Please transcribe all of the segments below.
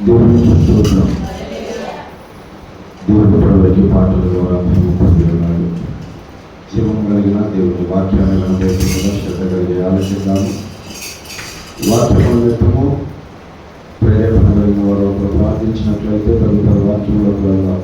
దేవుని స్తోత్రం. దేవుని ప్రజలకి పాటల ద్వారా మేము పొంది ఉన్నాడు. జీవం కలిగిన దేవుని వాక్యాన్ని వినబోతుండగా శ్రద్ధ కలిగి ఆలోచిద్దాము. వాక్యం నిమిత్తము ప్రేరేపణ కలిగిన వారు ఒకరు ప్రార్థించినట్లయితే తదుపరి వాక్యంలోకి వెళ్దాం.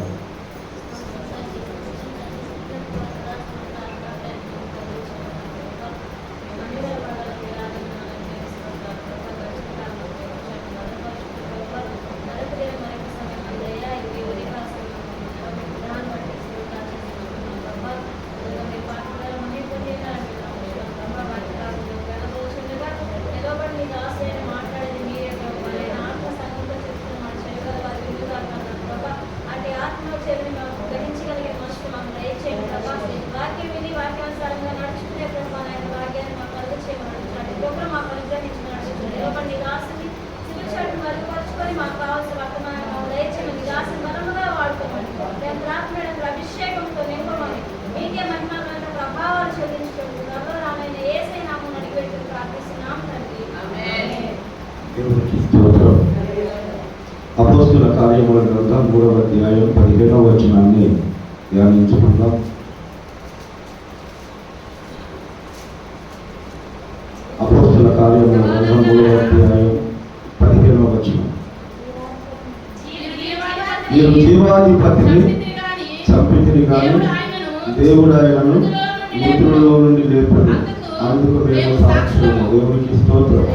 అపోస్తుల కార్యముల గ్రంథం 3వ అధ్యాయం 15వ వచనాన్ని ధ్యానించుకుందాం. అపోస్తుల కార్యముల గ్రంథం 3వ అధ్యాయం 15వ వచనం. మీరు జీవాధిపతిని చంపితిరి కానీ దేవుడు ఆయనను మృతులలో నుండి లేపడు, అందుకు మేము సాక్షులము. దేవునికి స్తోత్రం.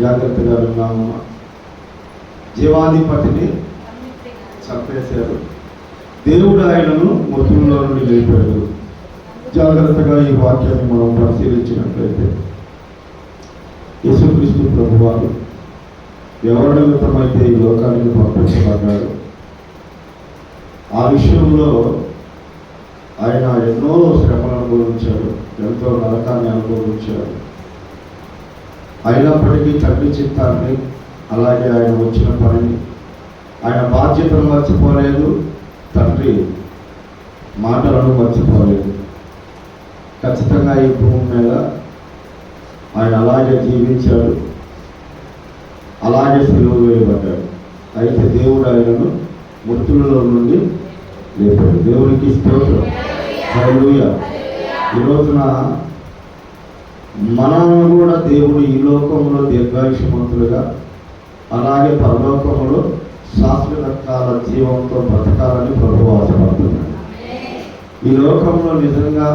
జాగ్రత్తగా విన్నాము. జీవాధిపతిని చంపేశారు, దేవుడు ఆయనను మృతుల్లో నుండి లేపాడు. జాగ్రత్తగా ఈ వాక్యాన్ని మనం పరిశీలించినట్లయితే యేసుక్రీస్తు ప్రభువారు ఎవరి నిమిత్తమైతే ఈ లోకానికి పంపించబడ్డాడు, ఆ విషయంలో ఆయన ఎన్నో శ్రమలు అనుభవించాడు, ఎంతో నరకాన్ని అనుభవించాడు. అయినప్పటికీ తండ్రి చిత్తాన్ని, అలాగే ఆయన వచ్చిన పనిని, ఆయన బాధ్యతను మర్చిపోలేదు, తండ్రి మాటలను మర్చిపోలేదు. ఖచ్చితంగా ఈ భూమి మీద ఆయన అలాగే జీవించాడు, అలాగే సిలువ వేయబడ్డాడు. అయితే దేవుడు ఆయనను మృతులలో నుండి లేపాడు. దేవునికి స్తోత్రం. హల్లెలూయా. ఈ రోజున మనము కూడా దేవుడు ఈ లోకంలో దీర్ఘాయుష్మంతులుగా, అలాగే పరలోకములో శాశ్వత కాల జీవంతో బ్రతకాలని ప్రభువు ఆశపడుతున్నాడు. ఈ లోకంలో నిజంగా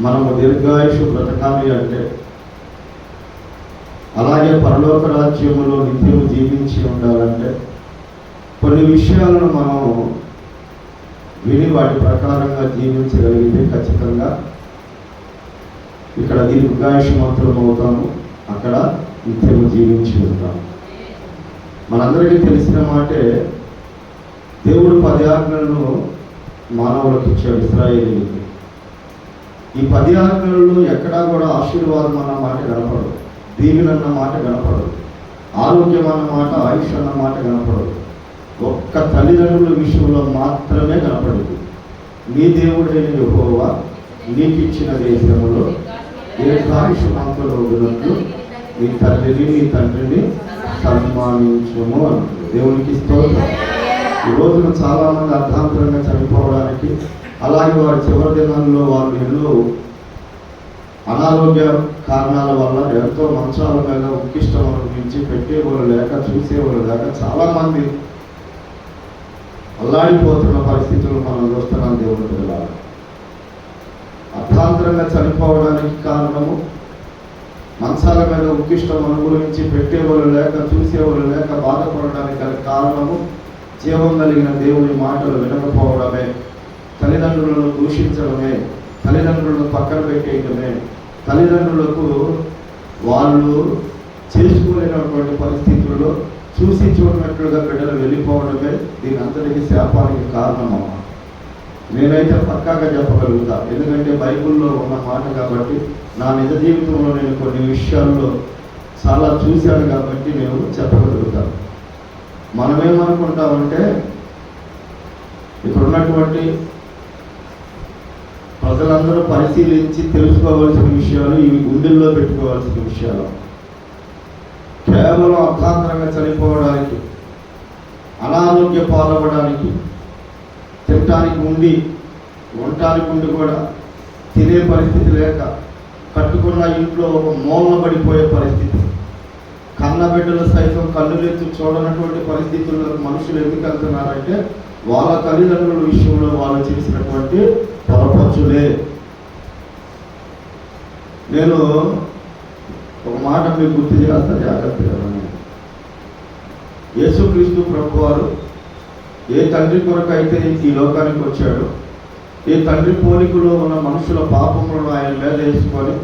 మనము దీర్ఘాయుషు బ్రతకాలి అంటే, అలాగే పరలోక రాజ్యములో నిత్యము జీవించి ఉండాలంటే కొన్ని విషయాలను మనం విని వాటి ప్రకారంగా జీవించగలిగితే ఖచ్చితంగా ఇక్కడ దీర్ఘాయుష్మంతులం అవుతాము, అక్కడ నిత్యము జీవించి ఉంటాము. మనందరికీ తెలిసిన మాటే, దేవుడు 10 ఆజ్ఞలను మానవులకు ఇచ్చాడు, ఇశ్రాయేలీయులకు. ఈ 10 ఆజ్ఞలలో ఎక్కడా కూడా ఆశీర్వాదం అన్న మాట కనపడదు, దీవెన అన్న మాట కనపడదు, ఆరోగ్యం అన్న మాట, ఆయుష్ అన్న మాట కనపడదు. ఒక్క తల్లిదండ్రుల విషయంలో మాత్రమే కనపడింది. నీ దేవుడైన యెహోవా నీకు ఇచ్చిన దేశంలో దీర్ఘాయుష్మంతులు ఉన్నట్లు నీ తల్లిని నీ తండ్రిని సన్మానించుము అంటారు. దేవునికి స్తోత్రం. ఈ రోజున చాలామంది అర్ధాంతరంగా చనిపోవడానికి, అలాగే వారి చివరి దినాల్లో వాళ్ళు ఎన్నో అనారోగ్య కారణాల వల్ల ఎంతో మంచాల మీద ఉక్కిష్టం అనుభవించి పెట్టేవాళ్ళు లేక, చూసేవాళ్ళు లేక చాలామంది అల్లాడిపోతున్న పరిస్థితులు మనం చూస్తున్నాం. దేవుని పిల్లలు అర్ధాంతరంగా చనిపోవడానికి కారణము, మంచాల మీద ఉక్కిష్టం అనుభవించి పెట్టేవాళ్ళు లేక, చూసేవాళ్ళు లేక బాధపడడానికి గల కారణము జీవం కలిగిన దేవుని మాటలు వినకపోవడమే, తల్లిదండ్రులను దూషించడమే, తల్లిదండ్రులను పక్కన పెట్టేయడమే, తల్లిదండ్రులకు వాళ్ళు చేసుకోలేనటువంటి పరిస్థితుల్లో చూసి చూడనట్లుగా బిడ్డలు వెళ్ళిపోవడమే దీని అంతటికి శాపానికి కారణమమ్మా. నేనైతే పక్కాగా చెప్పగలుగుతా, ఎందుకంటే బైబిల్లో ఉన్న మాట కాబట్టి, నా నిజ జీవితంలో నేను కొన్ని విషయాల్లో చాలా చూశాను కాబట్టి నేను చెప్పగలుగుతాను. మనమేమనుకుంటామంటే, ఇక్కడ ఉన్నటువంటి ప్రజలందరూ పరిశీలించి తెలుసుకోవాల్సిన విషయాలు, ఇవి గుండెల్లో పెట్టుకోవాల్సిన విషయాలు. కేవలం అర్థాంతరంగా చనిపోవడానికి, అనారోగ్య పాల్గొనడానికి, తినటానికి ఉండి ఉండటానికి ఉండి కూడా తినే పరిస్థితి లేక, కట్టుకున్న ఇంట్లో ఒక మూలన పడిపోయే పరిస్థితి, కన్న బిడ్డలు సైతం కన్నులెత్తి చూడనటువంటి పరిస్థితుల్లో మనుషులు ఎందుకు వెళ్తున్నారంటే వాళ్ళ తల్లిదండ్రుల విషయంలో వాళ్ళు చేసినటువంటి పొరపచ్చులే. నేను ఒక మాట మీకు గుర్తు చేస్తా, జాగ్రత్తగా. యేసుక్రీస్తు ప్రభువారు ఏ తండ్రి కొరకు అయితే ఈ లోకానికి వచ్చాడు, ఏ తండ్రి పోలికలో ఉన్న మనుషుల పాపములను ఆయన మీద వేసుకొని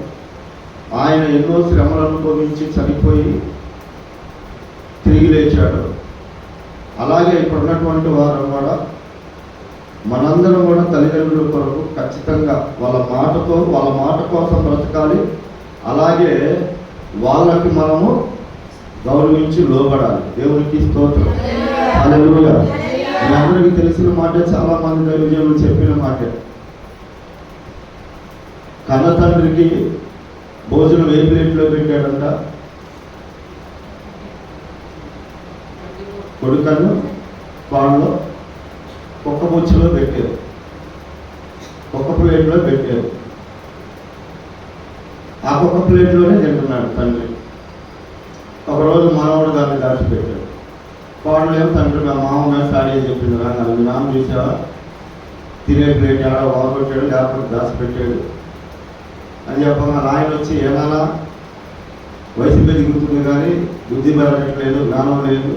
ఆయన ఎన్నో శ్రమలు అనుభవించి చనిపోయి తిరిగి లేచాడు. అలాగే ఇప్పుడు ఉన్నటువంటి వారు కూడా మనందరం కూడా తల్లిదండ్రుల కొరకు ఖచ్చితంగా వాళ్ళ మాట కోసం బ్రతకాలి. అలాగే వాళ్ళకి మనము గౌరవించి లోబడాలి. దేవునికి స్తోత్రం. హల్లెలూయా. మీ అందరికీ తెలిసిన మాట, చాలా మంది దైవజనులు చెప్పిన మాట. కన్న తండ్రికి భోజనం ఏ ప్లేట్లో పెట్టాడంట? కొడుకన్ను వాళ్ళు కుక్క బొచ్చులో పెట్టారు, కుక్క ప్లేట్లో పెట్టారు. ఆ కుక్క ప్లేట్లోనే తింటున్నాడు తండ్రి. ఒకరోజు మనవడు దాన్ని దాచిపెట్టాడు. కోడలు ఏమో తండ్రి మామూలుగా సారీ చెప్పింది, నాకు నాన్న చూసావా, తినే ప్లేట్ ఆడ వాగొట్టాడు, లేకపోతే దాచిపెట్టాడు అని చెప్పగా ఆయన వచ్చి, ఏమన్నా వయసు పెరుగుతుంది కానీ బుద్ధి పెరగట్లేదు, జ్ఞానం లేదు,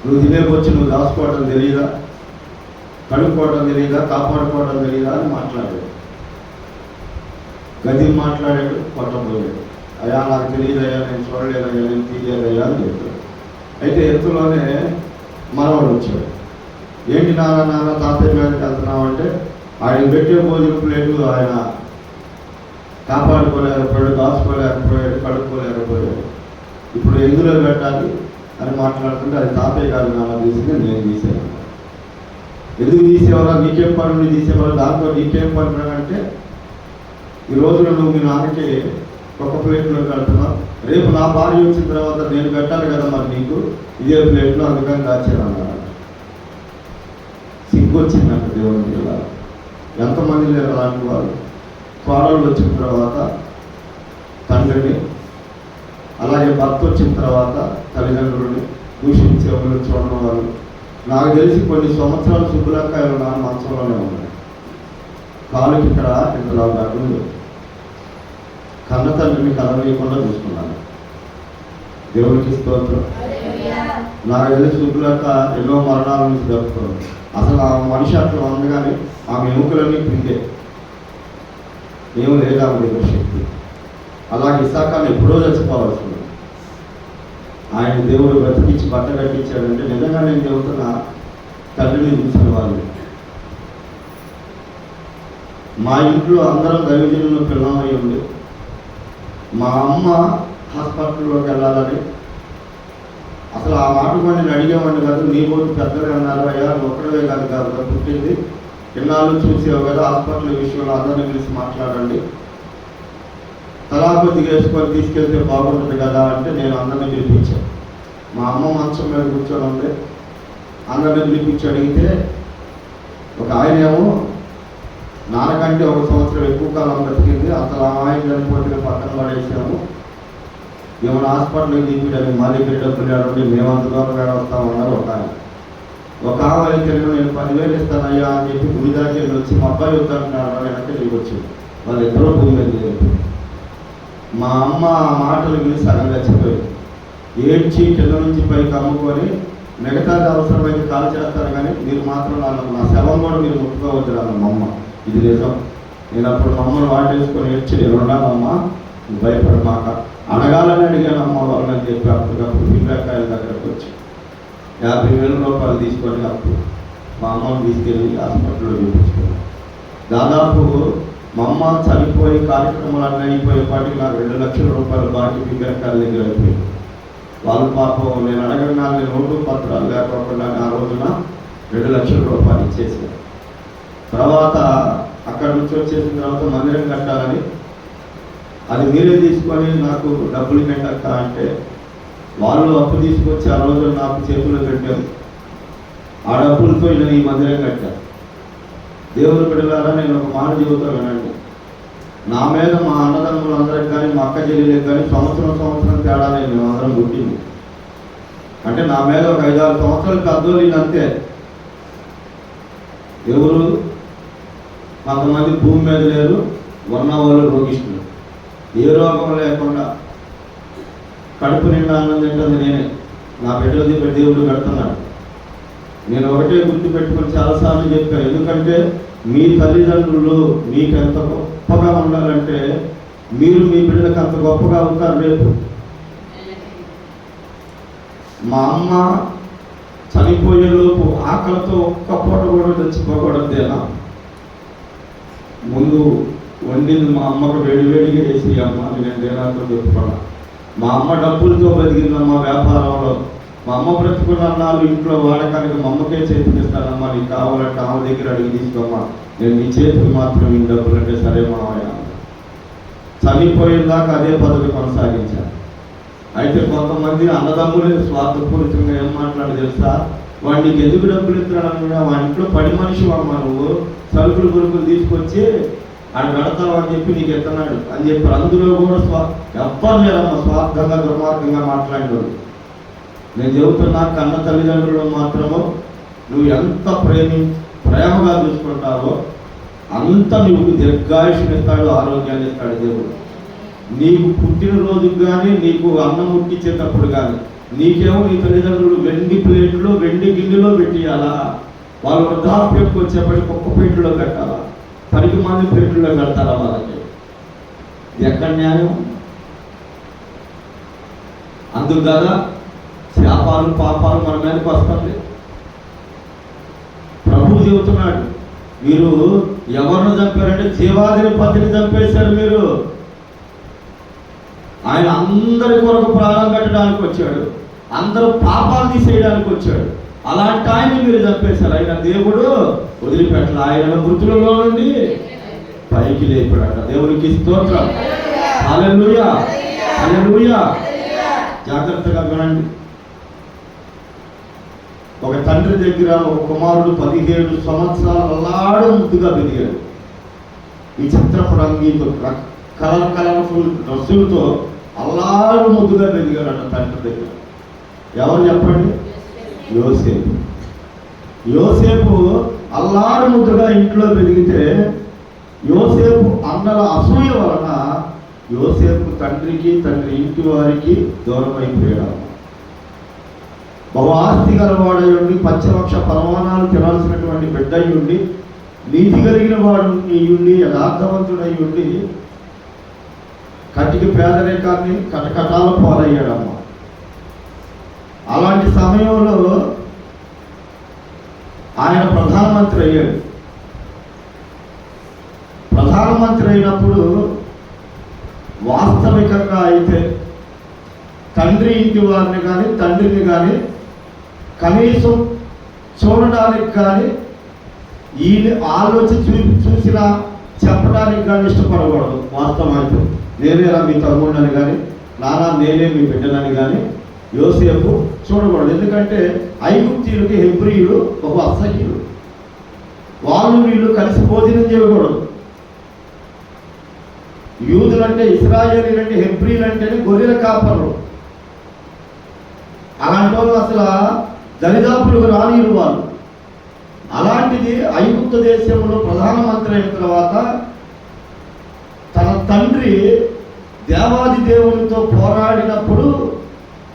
నువ్వు తినేకొచ్చి నువ్వు దాచుకోవడం తెలియదా, కడుక్కోవడం తెలియదా, కాపాడుకోవడం తెలియదా అని మాట్లాడాడు. గది మాట్లాడాడు, కొట్టబోయాడు. అయ్యా నాకు తెలియదయ్యా, నేను చూడలేదయ్యా, నేను తీయలేదయ్యా అని చెప్పాడు. అయితే ఎత్తులోనే మనవాడు వచ్చాడు. ఏంటి నాన్న తాతయ్య మీదకి వెళ్తున్నావు అంటే, ఆయన పెట్టే భోజన ప్లేటు ఆయన కాపాడుకోలేకపోయాడు, దాచుకోలేకపోయాడు, కడుక్కోలేకపోయాడు. ఇప్పుడు ఎందులో పెట్టాలి అని మాట్లాడుతుంటే, అది తాతయ్య గారు నాన్న తీసింది, నేను తీసాను. ఎందుకు తీసేవారా, నీకేం పనులు తీసేవారు, దాంతో నీకేం పనులు అంటే, ఈ రోజున నువ్వు మీ నాన్నకి ఒక ప్లేట్లో పెడుతున్నావు, రేపు నా భార్య వచ్చిన తర్వాత నేను పెట్టాలి కదా మరి నీకు ఇదే ప్లేట్లో, అందుకని దాచాను అన్నాడు. సిగ్గొచ్చిందంట దేవుని జిల్లా. ఎంతమంది లేరు అలాంటి వాళ్ళు? కోడళ్ళు వచ్చిన తర్వాత తండ్రిని, అలాగే భర్త వచ్చిన తర్వాత తల్లిదండ్రులని దూషించే వాళ్ళు, చూడడం వాళ్ళు. నాకు తెలిసి కొన్ని సంవత్సరాలు సుబ్బులక్కాయలు నా మంచంలోనే ఉన్నాయి. కాలుకి ఇక్కడ ఇంతలో గడ్డలు, కన్న తండ్రిని కలవేయకుండా చూసుకున్నాను. దేవునికి స్తోత్రం. నాకు తెలిసి సుబ్బులక్క ఎన్నో మరణాల నుంచి జరుపుకోండి. అసలు ఆ మనిషి అట్లా ఉండగానే ఆమె ఎముకలన్నీ పిండే, ఏం లేదా ఆమె శక్తి. అలాగే ఇసాకాన్ని ఎప్పుడో చచ్చిపోవాల్సి ఉంది. ఆయన దేవుడు బ్రతికించి బట్ట కట్టించాడంటే నిజంగా నేను చెబుతున్నా, తండ్రిని చూసిన వాళ్ళు. మా ఇంట్లో అందరం దైవజనులు పిల్లమై ఉంది. మా అమ్మ హాస్పిటల్లోకి వెళ్ళాలని అసలు ఆ మాట కూడా నేను అడిగేవాడిని కాదు. నీ పోటీ పెద్దలు అన్నారు, అయ్యా ఒక్కడే కాదు కదా పుట్టింది, ఇన్నాళ్ళు చూసేవు కదా, హాస్పిటల్ విషయంలో అందరినీ పిలిచి మాట్లాడండి, తలా కొద్దిగా వేసుకొని తీసుకెళ్తే బాగుంటుంది కదా అంటే నేను అందరినీ పిలిపించాను. మా అమ్మ మంచం మీద కూర్చొని ఉంది, అందరినీ పిలిపించి అడిగితే ఒక ఆయన ఏమో నాన్నకంటే 1 సంవత్సరం ఎక్కువ కాలం బ్రతికింది, అసలు ఆ ఆయన చనిపోతే పక్కన పడేసాము, ఏమైనా హాస్పిటల్కి తీపిడానికి మా దగ్గర డబ్బులు ఆడండి, మేము అంత దూరం వస్తామన్నారు ఒక ఆయన. ఒక ఆమె అయితే నేను 10,000 ఇస్తానయ్యా అని చెప్పి గుడి దాకా వచ్చి మా అబ్బాయి వద్దంటున్నారు వెనక్కి తిరిగి వచ్చింది. వాళ్ళిద్దరూ భూమి మీద చెప్పి మా అమ్మ ఆ మాటలు విని సగం చచ్చిపోయింది. ఏడ్చి కింద నుంచి పైకి అమ్ముకొని మిగతాది అవసరమైతే కాల్ చేస్తారు కానీ మీరు మాత్రం నా శవం కూడా మీరు ముట్టుకోవద్దు అన్న మా అమ్మ. ఇది నిజం. నేను అప్పుడు మా అమ్మను వాటేసుకొని ఏడ్చి, నేను ఉన్నానమ్మా భయపడమాక, అడగాలని అడిగాను అమ్మ వాళ్ళని చెప్పి అప్పటికప్పుడు పిల్లకాయల దగ్గరకు వచ్చి 50,000 రూపాయలు తీసుకొని అప్పుడు మా అమ్మని తీసుకెళ్ళి హాస్పిటల్లో చూపించుకున్నాను. దాదాపు మా అమ్మ చనిపోయి కార్యక్రమాలన్నీ అయిపోయేపాటికి నాకు 2 లక్షల రూపాయలు బాకీ పిల్లకాయల దగ్గర అయిపోయింది. వాళ్ళ పాపం నేను అడగగా నేను నోటు పత్రాలు లేకపోకుండా ఆ రోజున 2 లక్షల రూపాయలు ఇచ్చేసాను. తర్వాత అక్కడ నుంచి వచ్చేసిన తర్వాత మందిరం కట్టాలని, అది మీరే తీసుకొని నాకు డబ్బులు కట్టక్క అంటే వాళ్ళు అప్పు తీసుకొచ్చి ఆ రోజు నాకు చేతుల్లో పెట్టారు. ఆ డబ్బులతో నేను ఈ మందిరం కట్టాను. దేవుని బిడ్డలారా, నేను ఒక మాట చెబుతా వినండి. నా మీద మా అన్నదమ్ములందరికి కానీ మా అక్క చెల్లెలకు కానీ సంవత్సరం తేడా మేము అందరం పుట్టింది. అంటే నా మీద ఒక 5-6 సంవత్సరాలు పెద్దోళ్ళు అంతే. ఎవరు కొంతమంది భూమి మీద లేరు, ఉన్న వాళ్ళు రోగిస్తున్నారు. ఏ రోగం లేకుండా కడుపు నిండా అన్నం తింటుంది నేనే. నా బిడ్డలది దేవుడు పెడుతున్నాడు. నేను ఒకటే గుర్తు పెట్టుకొని చాలాసార్లు చెప్పాను. ఎందుకంటే మీ తల్లిదండ్రులు మీకు ఎంత గొప్పగా ఉండాలంటే మీరు మీ బిడ్డలకు అంత గొప్పగా అవుతారు రేపు. మా అమ్మ చనిపోయేలోపు ఆకలితో ఒక్క పూట కూడా తెచ్చిపోకూడదేనా. ముందు వండింది మా అమ్మకు వేడిగా వేసి అమ్మ నేను దేనాతో చెప్పుకున్నా. మా అమ్మ డబ్బులతో బతికిందమ్మ వ్యాపారంలో. మా అమ్మ బ్రతుకున్న అన్నాళ్ళు ఇంట్లో వాడకానికి మా అమ్మకే చేతికిస్తానమ్మా, నీకు కావాలంటే ఆమె దగ్గర అడిగి తీసుకోమ్మా, నేను నీ చేతికి మాత్రం ఈ డబ్బులు అంటే సరే మావయ్య. చనిపోయేదాకా అదే పద్ధతి కొనసాగించాను. అయితే కొంతమంది అన్నదమ్ములే స్వార్థపూరితంగా ఏం మాట్లాడి తెలుసా, వాడికి ఎందుకు డబ్బులు ఇస్తున్నాడు, వాడి ఇంట్లో పని మనిషి అమ్మ, నువ్వు సరుకులు గురుకులు తీసుకొచ్చి ఆడ పెడతావు అని చెప్పి నీకు ఎత్తన్నాడు అని చెప్పి అందులో కూడా ఎవ్వరు లేరమ్మ స్వార్థంగా దుర్మార్గంగా మాట్లాడేవాడు. నేను చెబుతున్నా, కన్న తల్లిదండ్రులు మాత్రము నువ్వు ఎంత ప్రేమగా చూసుకుంటావో అంత నువ్వు దీర్ఘాయుష్నిస్తాడు, ఆరోగ్యాన్ని ఇస్తాడు దేవుడు. నీకు పుట్టినరోజుకు కానీ నీకు అన్నం ముట్టించేటప్పుడు కానీ నీకేమో నీ తల్లిదండ్రులు వెండి ప్లేట్లో వెండి గిన్నెలో పెట్టియాలా, వాళ్ళు వృద్ధాప్యంకి వచ్చేప్పటికి ఒక్క ప్లేట్లో పెట్టాలా, 10 మంది ప్లేట్లో పెడతారా వాళ్ళకి? ఎక్కడ న్యాయం? అందుకు కదా శాపాలు పాపాలు మన మీదకి వస్తుంది. ప్రభువు చెబుతున్నాడు, మీరు ఎవరిని చంపారంటే జీవాదిని పతిని చంపేశారు మీరు. ఆయన అందరి కొరకు ప్రాణం పెట్టడానికి వచ్చాడు, అందరూ పాపాలు తీసేయడానికి వచ్చాడు. అలాంటి ఆయన్ని మీరు చంపేశారు. ఆయన దేవుడు వదిలిపెట్టాలి. ఆయన మృతులలో నుండి పైకి లేపాడట. దేవునికి స్తోత్రం. హల్లెలూయా, హల్లెలూయా. జాగ్రత్తగా వినండి. ఒక తండ్రి దగ్గర ఒక కుమారుడు 17 సంవత్సరాలు అల్లాడు ముద్దుగా పెరిగాడు. ఈ చిత్రపు రంగుతో కలర్ఫుల్ డ్రెస్సులతో అల్లాడు ముద్దుగా పెరిగాడట తండ్రి దగ్గర. ఎవరు చెప్పండి? యోసేపు. యోసేపు అల్లాడు ముద్దుగా ఇంట్లో పెరిగితే యోసేపు అన్నల అసూయ వలన యోసేపు తండ్రికి తండ్రి ఇంటి వారికి దూరం అయిపోయాడు. బహు ఆస్తి గలవాడయుండి పంచలక్ష పరమాణాలు తినాల్సినటువంటి బిడ్డయుండి నీతి కలిగిన వాడు నీయుండి యథార్థవంతుడయ్యుండి కటికి పేదరికాన్ని కటకటాల పాలయ్యాడమ్మ. అలాంటి సమయంలో ఆయన ప్రధానమంత్రి అయ్యాడు. ప్రధానమంత్రి అయినప్పుడు వాస్తవికంగా అయితే తండ్రి ఇంటి వారిని కానీ తండ్రిని కానీ కనీసం చూడడానికి కానీ వీళ్ళు ఆలోచించి చూసినా చెప్పడానికి కానీ ఇష్టపడకూడదు. వాస్తవానికి నేనేరా మీ తమ్ముడని కానీ నానా నేనే మీ బిడ్డనని కానీ యోసేపు చూడకూడదు. ఎందుకంటే ఐగుప్తీయులకి హెబ్రీయులు ఒక అసహ్యులు. వాళ్ళు వీళ్ళు కలిసి భోజనం చేయకూడదు. యూదులంటే ఇశ్రాయేలీలంటే హెబ్రీలంటేనే గొర్రెల కాపర్లు. అలాంటి వాళ్ళు అసలు దరిదాపులకు రానిరు వాళ్ళు. అలాంటిది ఐగుప్తు దేశంలో ప్రధానమంత్రి అయిన తర్వాత తన తండ్రి దేవాది దేవునితో పోరాడినప్పుడు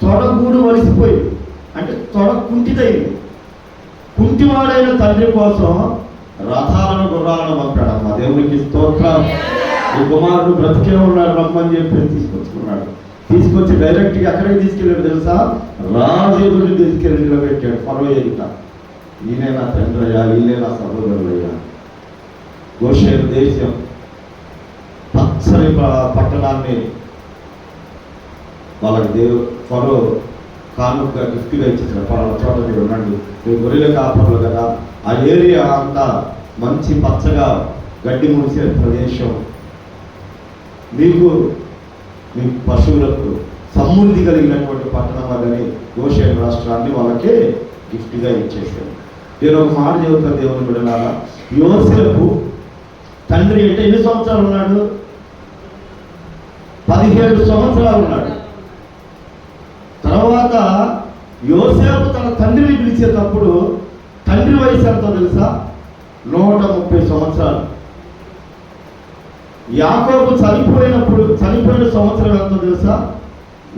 తొడగూడు వలిసిపోయి, అంటే తొడ కుంటిదైంది. కుంటివాడైన తండ్రి కోసం రథాలను గుర్రాలను పంపాడమ్మ. దేవునికి స్తోత్రం. ఈ కుమారుడు బ్రతికే ఉన్నాడు, రమ్మని చెప్పి తీసుకొచ్చుకున్నాడు. తీసుకొచ్చి డైరెక్ట్గా ఎక్కడికి తీసుకెళ్ళాడు తెలుసా? రాజు ఎదురు తీసుకెళ్ళి నిలబెట్టాడు. ఫరో ఎదుట, ఈయనే నా తండ్రి అయ్యా, ఈయనే నా సహోదరులయ్యా. గోషేను దేశం పచ్చని పట్టణాన్ని వాళ్ళకి ఫరో కానుకగా గిఫ్ట్గా ఇచ్చేసాడు. పలానా చోట మీరు ఉండండి, మీరు గొర్రెల కాపర్లు కదా. ఆ ఏరియా అంతా మంచి పచ్చగా గడ్డి ముడిసే ప్రదేశం, మీకు మీ పశువులకు సమృద్ధి కలిగినటువంటి పట్టణం అదని గోషేను రాష్ట్రాన్ని వాళ్ళకి గిఫ్ట్గా ఇచ్చేసాడు. నేను ఒక మాట చెబుతాను దేవుని బిడ్డలారా, యోసేపు తండ్రి అంటే ఎన్ని సంవత్సరాలు ఉన్నాడు? 17 సంవత్సరాలు ఉన్నాడు. తర్వాత యోసేపు తన తండ్రిని పిలిచేటప్పుడు తండ్రి వయసు ఎంతో తెలుసా? 130 సంవత్సరాలు. యాకోబు చనిపోయిన సంవత్సరం ఎంతో తెలుసా?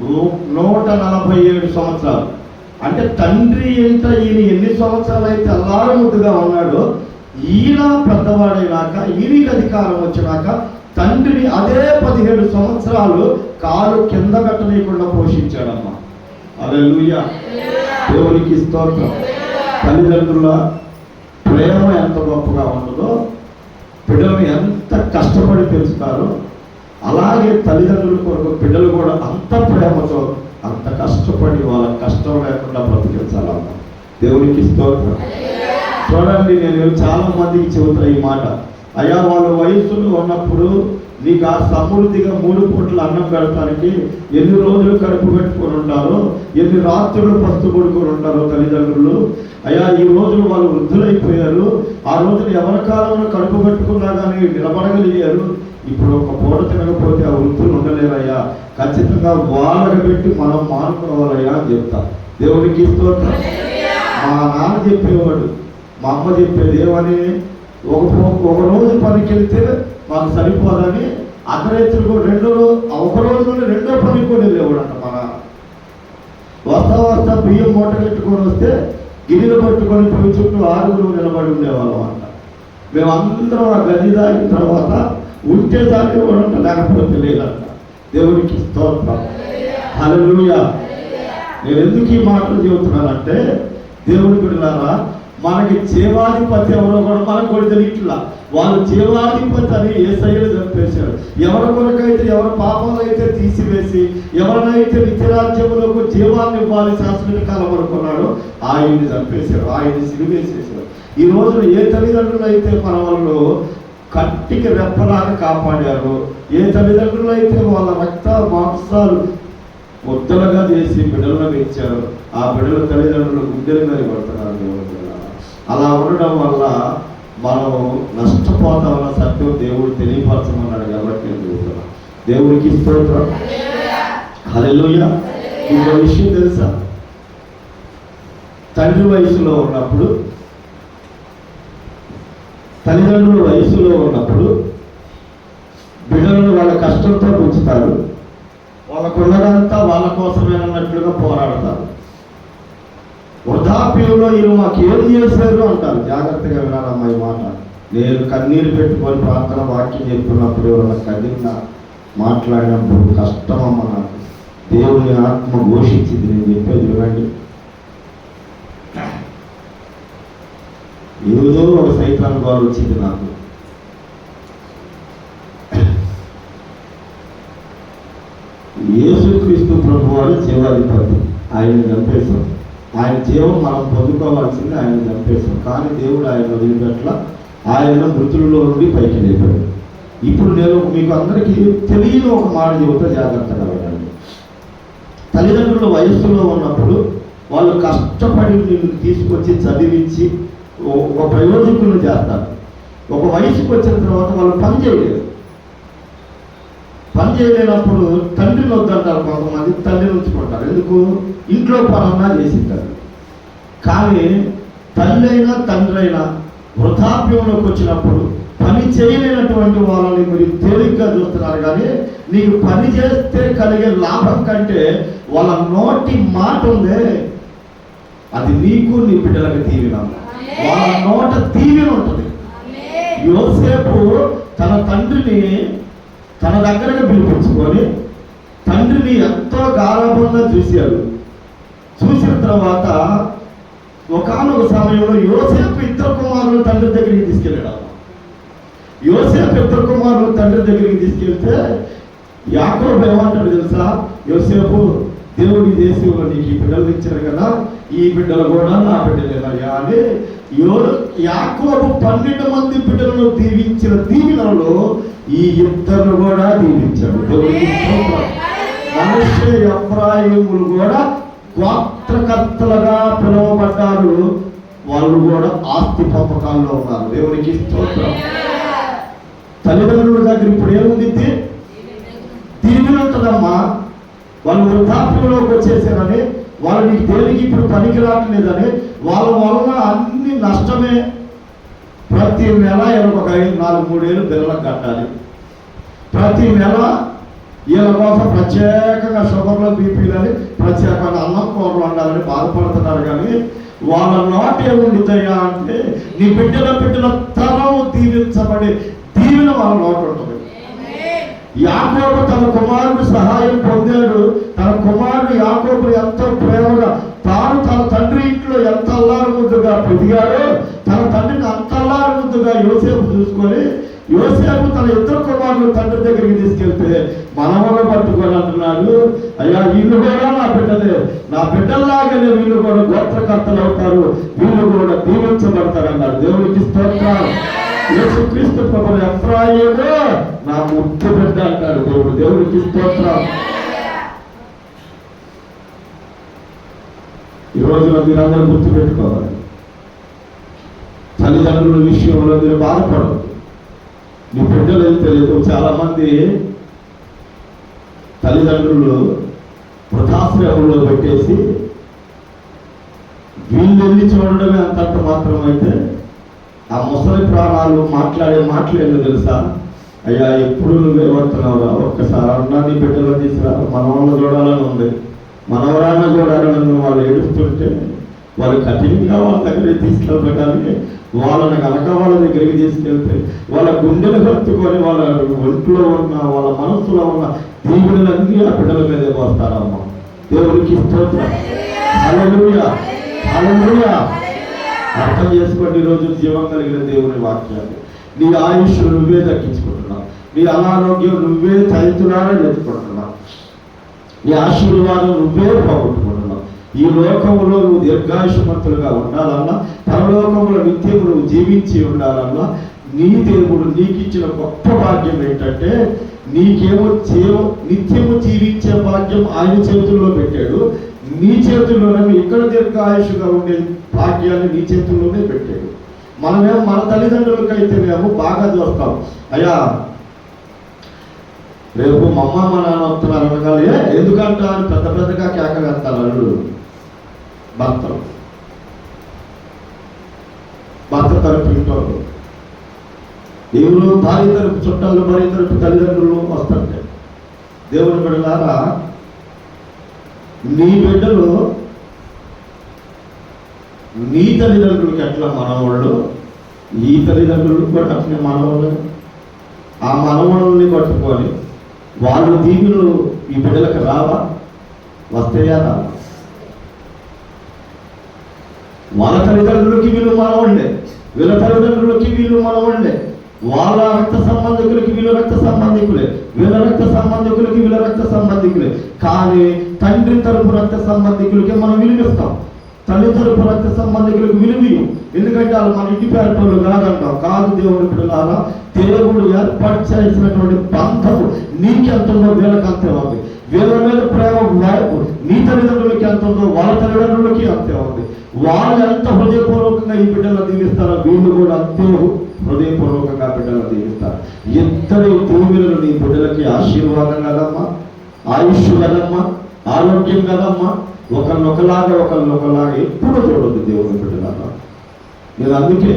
147 సంవత్సరాలు. అంటే తండ్రి ఎంత ఈయన ఎన్ని సంవత్సరాలు అయితే అల్లారముద్దుగా ఉన్నాడో, ఈయన పెద్దవాడైనాక ఈయనకి అధికారం వచ్చినాక తండ్రిని అదే 17 సంవత్సరాలు కాలు కింద పెట్టలేకుండా పోషించాడమ్మా. హల్లెలూయా, దేవునికి స్తోత్రం. తల్లిదండ్రుల ప్రేమ ఎంత గొప్పగా ఉండదో, బిడ్డలను ఎంత కష్టపడి పెంచుతారో, అలాగే తల్లిదండ్రుల కొరకు బిడ్డలు కూడా అంత ప్రేమతో అంత కష్టపడి వాళ్ళ కష్టం లేకుండా బ్రతికించాలమ్మా. దేవునికి స్తోత్రం. చూడండి, నేను చాలా మందికి చెబుతా ఈ మాట. అయ్యా, వాళ్ళ వయసులో ఉన్నప్పుడు నీకు ఆ సమృద్ధిగా 3 పూటలు అన్నం పెడతానికి ఎన్ని రోజులు కడుపు పెట్టుకొని ఉంటారో, ఎన్ని రాత్రులు పస్తు పడుకొని ఉంటారో తల్లిదండ్రులు. అయ్యా, ఈ రోజులు వాళ్ళు వృద్ధులైపోయారు. ఆ రోజులు ఎవరి కాలంలో కడుపు పెట్టుకున్నా కానీ నిలబడగలిగారు. ఇప్పుడు ఒక పూట తినకపోతే ఆ వృద్ధులు ఉండలేరయ్యా. ఖచ్చితంగా వాళ్ళకి పెట్టి మనం మానుకోవాలయ్యా అని చెప్తా. దేవునికి స్తోత్రం. మా నాన్న చెప్పేవాడు, మా అమ్మ చెప్పేది ఏమని, ఒక రోజు పనికి వెళ్తే మాకు సరిపోదని అర్ధరాత్రులు ఒక రోజు నుండి 2వ పనికి కూడా వెళ్ళేవాడు అంట. మన వస్తా బియ్యం మూట పెట్టుకొని వస్తే గిన్నెలు పట్టుకొని పోయి చుట్టూ 6 నిలబడి ఉండేవాళ్ళం అంట. మేమందరం ఆ గది దాగిన తర్వాత ఉంటే దానికి కూడా లేకపోతే లేదంట. దేవునికి స్తోత్రం. హల్లెలూయా. నేను ఎందుకు ఈ మాటలు చెబుతున్నానంటే, దేవుని బిడ్డలారా, మనకి జీవాధిపతి ఎవరో కూడా మనకు కూడా తెలియట్లా. వాళ్ళు జీవాధిపతి అని యేసయ్యను చంపేశారు. ఎవరి కొరకైతే, ఎవరి పాపాలు అయితే తీసివేసి ఎవరినైతే నిత్యరాజ్యములకు జీవాన్ని ఇవ్వాలి శాశ్వత కాలం అనుకున్నాడో ఆయన్ని చంపేశారు, ఆయన్ని సిలువేసేశారు. ఈ రోజున ఏ తల్లిదండ్రులు అయితే మన వాళ్ళు కంటికి రెప్పలాగా కాపాడారు, ఏ తల్లిదండ్రులు అయితే వాళ్ళ రక్త మాంసాలు ముద్దలుగా చేసి బిడ్డలను పెంచారు, ఆ బిడ్డల తల్లిదండ్రులు గుండెల మీద పడుతున్నారు. దేవుడు అలా ఉండడం వల్ల మనం నష్టపోతామన్న సత్యం దేవుడు తెలియపరచమన్నాడు కాబట్టి నేను చెబుతున్నాను. దేవుడికి స్తోత్రం. హల్లెలూయా. ఇంకో విషయం తెలుసా? తండ్రి వయసులో ఉన్నప్పుడు, తల్లిదండ్రుల వయసులో ఉన్నప్పుడు బిడ్డలను వాళ్ళ కష్టంతో పెంచుతారు. వాళ్ళకున్నదంతా వాళ్ళ కోసమేనన్నట్లుగా పోరాడతారు. వృద్ధాప్యంలో వీళ్ళు మాకు ఏం చేశారు అంటారు. జాగ్రత్తగా వినాలమ్మా ఈ మాట. నేను కన్నీరు పెట్టుకొని ప్రార్థన వాక్యం చెప్తున్నప్పుడు ఎవరైనా కదిలిన మాట్లాడినప్పుడు కష్టమమ్మ నాకు. దేవుని ఆత్మ ఘోషించింది. నేను చెప్పేది వినండి. ఏదో ఒక సైతాన్ గోడ వచ్చింది నాకు. యేసుక్రీస్తు ప్రభువాడు జీవాధిపతి, ఆయన్ని చంపేశాం. ఆయన జీవం మనం పొందుకోవాల్సింది, ఆయన చంపేశాం. కానీ దేవుడు ఆయన వదిలిపెట్ల, ఆయన మృతులలో నుండి పైకి లేపాడు. ఇప్పుడు నేను మీకు అందరికీ తెలియని ఒక మాట చెబుతా, జాగ్రత్తగా వినండి. తల్లిదండ్రుల వయస్సులో ఉన్నప్పుడు వాళ్ళు కష్టపడి నిన్ను తీసుకొచ్చి చదివించి ఒక ప్రయోజకులను చేస్తారు. ఒక వయసుకు వచ్చిన తర్వాత వాళ్ళు పని చేయలేరు. పని చేయలేనప్పుడు తండ్రిని వద్దంటారు కొంతమంది, తల్లిని ఉంచుకుంటారు. ఎందుకు? ఇంట్లో పనన్నా చేసింటారు. కానీ తల్లి అయినా తండ్రి అయినా వృద్ధాప్యంలోకి వచ్చినప్పుడు పని చేయలేనటువంటి వాళ్ళని మీరు తేలిగ్గా చూస్తున్నారు. కానీ నీకు పని చేస్తే కలిగే లాభం కంటే వాళ్ళ నోటి మాట ఉందే, అది నీకు నీ బిడ్డలకు దీవెన. వాళ్ళ నోట దీవెన ఉంటుంది. యోసేపు తన తండ్రిని తన దగ్గరగా పిలిపించుకొని తండ్రిని ఎంతో గారాభంగా చూశాడు. చూసిన తర్వాత ఒకానొక సమయంలో యోసేపు 2 కుమారులు తండ్రి దగ్గరికి తీసుకెళ్ళాడు. యోసేపు 2 కుమారులు తండ్రి దగ్గరికి తీసుకెళ్తే యాకోబు ఏమంటాడు తెలుసా? యోసేపు, దేవుడి దేశంలో నీకు ఈ బిడ్డలు ఇచ్చారు కదా, ఈ బిడ్డలు కూడా నా బిడ్డలేనయ్యా అని యాకోబు 12 మంది బిడ్డలను దీవించిన దీవెనలో ఈ 2 కూడా దీవించాడు. మన మనష్షే ఎఫ్రాయిములు కూడా గోత్రకర్తలుగా పిలువబడ్డారు. వాళ్ళు కూడా ఆస్తి పంపకాల్లో ఉన్నారు. దేవునికి స్తోత్రం. తల్లిదండ్రుల దగ్గర ఇప్పుడు ఏముంది? దీవెన ఉంటుందమ్మా. వాళ్ళు వృద్ధాప్యంలోకి వచ్చేసారని, వాళ్ళు నీకు దేనికి ఇప్పుడు పనికి రావట్లేదని, వాళ్ళ వలన అన్ని నష్టమే. ప్రతి నెల ఒక 4-3 ఏళ్ళు పిల్లలకు కట్టాలి. ప్రతి నెల వీళ్ళ కోసం ప్రత్యేకంగా షుగర్లో బీపీలని ప్రత్యేకంగా అన్నం కూరలు వండాలని బాధపడుతున్నారు. కానీ వాళ్ళ నోట ఏముండిద్దయ్యా అంటే, నీ బిడ్డల తరం దీవించబడి దీవెన వాళ్ళ నోట ఉంటుంది. యాకోబు తన కుమారుడు సహాయం పొందాడు. తన కుమారుడు యాకోబు ఎంతో ప్రేమగా, తాను తన తండ్రి ఇంట్లో ఎంత అల్లారు ముద్దుగా పెరిగాడో, తన తండ్రిని అంత అల్లారు ముద్దుగా యోసేపు చూసుకొని, యోసేపు తన ఇద్దరు కుమారులు తండ్రి దగ్గరికి తీసుకెళ్తే మనవలు పట్టుకొని అంటున్నాడు, అయ్యా వీళ్ళు కూడా నా బిడ్డలే, నా బిడ్డల్లాగానే వీళ్ళు కూడా గోత్రకర్తలు అవుతారు, వీళ్ళు కూడా దీవించబడతారు అన్నాడు. దేవునికి స్తోత్రం. యేసుక్రీస్తు ప్రభువు ఎఫ్రాయిము నా ముద్దు బిడ్డ అంటాడు దేవుడు. దేవునికి స్తోత్రం. ఈ రోజున మీరందరూ గుర్తుపెట్టుకోవాలి, తల్లిదండ్రుల విషయంలో మీరు బాధపడదు. నీ బిడ్డలు ఏం తెలియదు. చాలా మంది తల్లిదండ్రులు వృద్ధాశ్రమంలో పెట్టేసి వీళ్ళెళ్ళి చూడడమే అంతంత మాత్రం అయితే, ఆ ముసలి ప్రాణాలు మాట్లాడే మాటలేదో తెలుసా? అయ్యా ఎప్పుడు నువ్వే వస్తున్నావురా, ఒక్కసారి అన్నా నీ బిడ్డలో తీసుకురా, మనవాళ్ళని చూడాలని ఉంది, మనవరాన్ని చూడాలని వాళ్ళు ఏడుస్తుంటే వాళ్ళు కఠినంగా వాళ్ళ దగ్గరికి తీసుకెళ్ళబెట్టాలి. వాళ్ళని కనుక వాళ్ళ దగ్గరికి తీసుకెళ్తే వాళ్ళ గుండెలు కట్టుకొని వాళ్ళ ఒంట్లో ఉన్న, వాళ్ళ మనసులో ఉన్న దీవులన్నీ ఆ బిడ్డల మీదే వస్తారమ్మా. దేవునికి స్తోత్రం. హల్లెలూయా, హల్లెలూయా. అర్థం చేసుకోండి, ఈరోజు జీవం కలిగిన దేవుని వాక్యాలు. నీ ఆయుష్ నువ్వే దక్కించుకుంటున్నావు, నీ అనారోగ్యం నువ్వే తైతులారా తెచ్చుకుంటున్నావు, నీ ఆశీర్వాదం నువ్వే పోగొట్టుకుంటున్నావు. ఈ లోకంలో నువ్వు దీర్ఘాయుషమంతులుగా ఉండాలన్నా, పరలోకంలో నిత్యము నువ్వు జీవించి ఉండాలన్నా, నీ దేవుడు నీకు ఇచ్చిన గొప్ప భాగ్యం ఏంటంటే, నీకేమో నిత్యము జీవించే భాగ్యం ఆయన చేతుల్లో పెట్టాడు. నీ చేతుల్లోనే ఇక్కడ దీర్ఘాయుషుగా ఉండే భాగ్యాన్ని నీ చేతుల్లోనే పెట్టాడు. మనమేమో మన తల్లిదండ్రులకైతేనేమో బాగా చూస్తాం, అయ్యా రేపు మా అమ్మ మా నాన్న వస్తున్నారు అనగాలి, ఎందుకంటారు పెద్ద పెద్దగా కేక వేస్తారు అల్లుడు భర్త తరపు ఇంటారు, ఎవరు భార్య తరపు చుట్టాలు, భార్య తరపు తల్లిదండ్రులు వస్తుంటే. దేవుని బిడ్డలారా, నీ బిడ్డలు నీ తల్లిదండ్రులకి ఎట్లా మనవాళ్ళు, ఈ తల్లిదండ్రులకు కూడా అట్లనే మనవాళ్ళు. ఆ మనవాళ్ళని పట్టుకొని వాళ్ళు దీవులు ఈ బిడ్డలకు రావా? వస్తాయా? రావా? వాళ్ళ తల్లిదండ్రులకి వీళ్ళు మనవాళ్ళే, వీళ్ళ తల్లిదండ్రులకి వీళ్ళు మనవాళ్ళే, వాళ్ళ రక్త సంబంధికులకి వీళ్ళ రక్త సంబంధికులే, వీళ్ళ రక్త సంబంధికులకి వీళ్ళ రక్త సంబంధికులే. కానీ తండ్రి తరపు రక్త సంబంధికులకి మనం విలువిస్తాం, తల్లి తరపు రక్త సంబంధికులకు విలువీయం. ఎందుకంటే వాళ్ళు మన ఇంటి పేరటోళ్ళు కాదంటాం. కాదు దేవుని బిడ్డలారా, దేవుడు ఏర్పాటు చేసినటువంటి బంధము నీకెంతుందో వీళ్ళకి అంతే ఉంది. వీళ్ళ మీద ప్రేమ నీ తల్లిదండ్రులకి ఎంత ఉందో వాళ్ళ తల్లిదండ్రులకి అంతే ఉంది. వాళ్ళు ఎంత హృదయపూర్వకంగా ఈ బిడ్డలను దీవిస్తారో వీళ్ళు కూడా అంతే హృదయపూర్వకంగా బిడ్డలను దీవిస్తారు. ఇద్దరి దీవెనలు నీ బిడ్డలకి ఆశీర్వాదం కదమ్మా, ఆయుష్ కదమ్మా, ఆరోగ్యం కదమ్మా. ఒకరినొకలాగా ఎప్పుడు చూడదు దేవుని బిడ్డలాగా. నేను అందుకే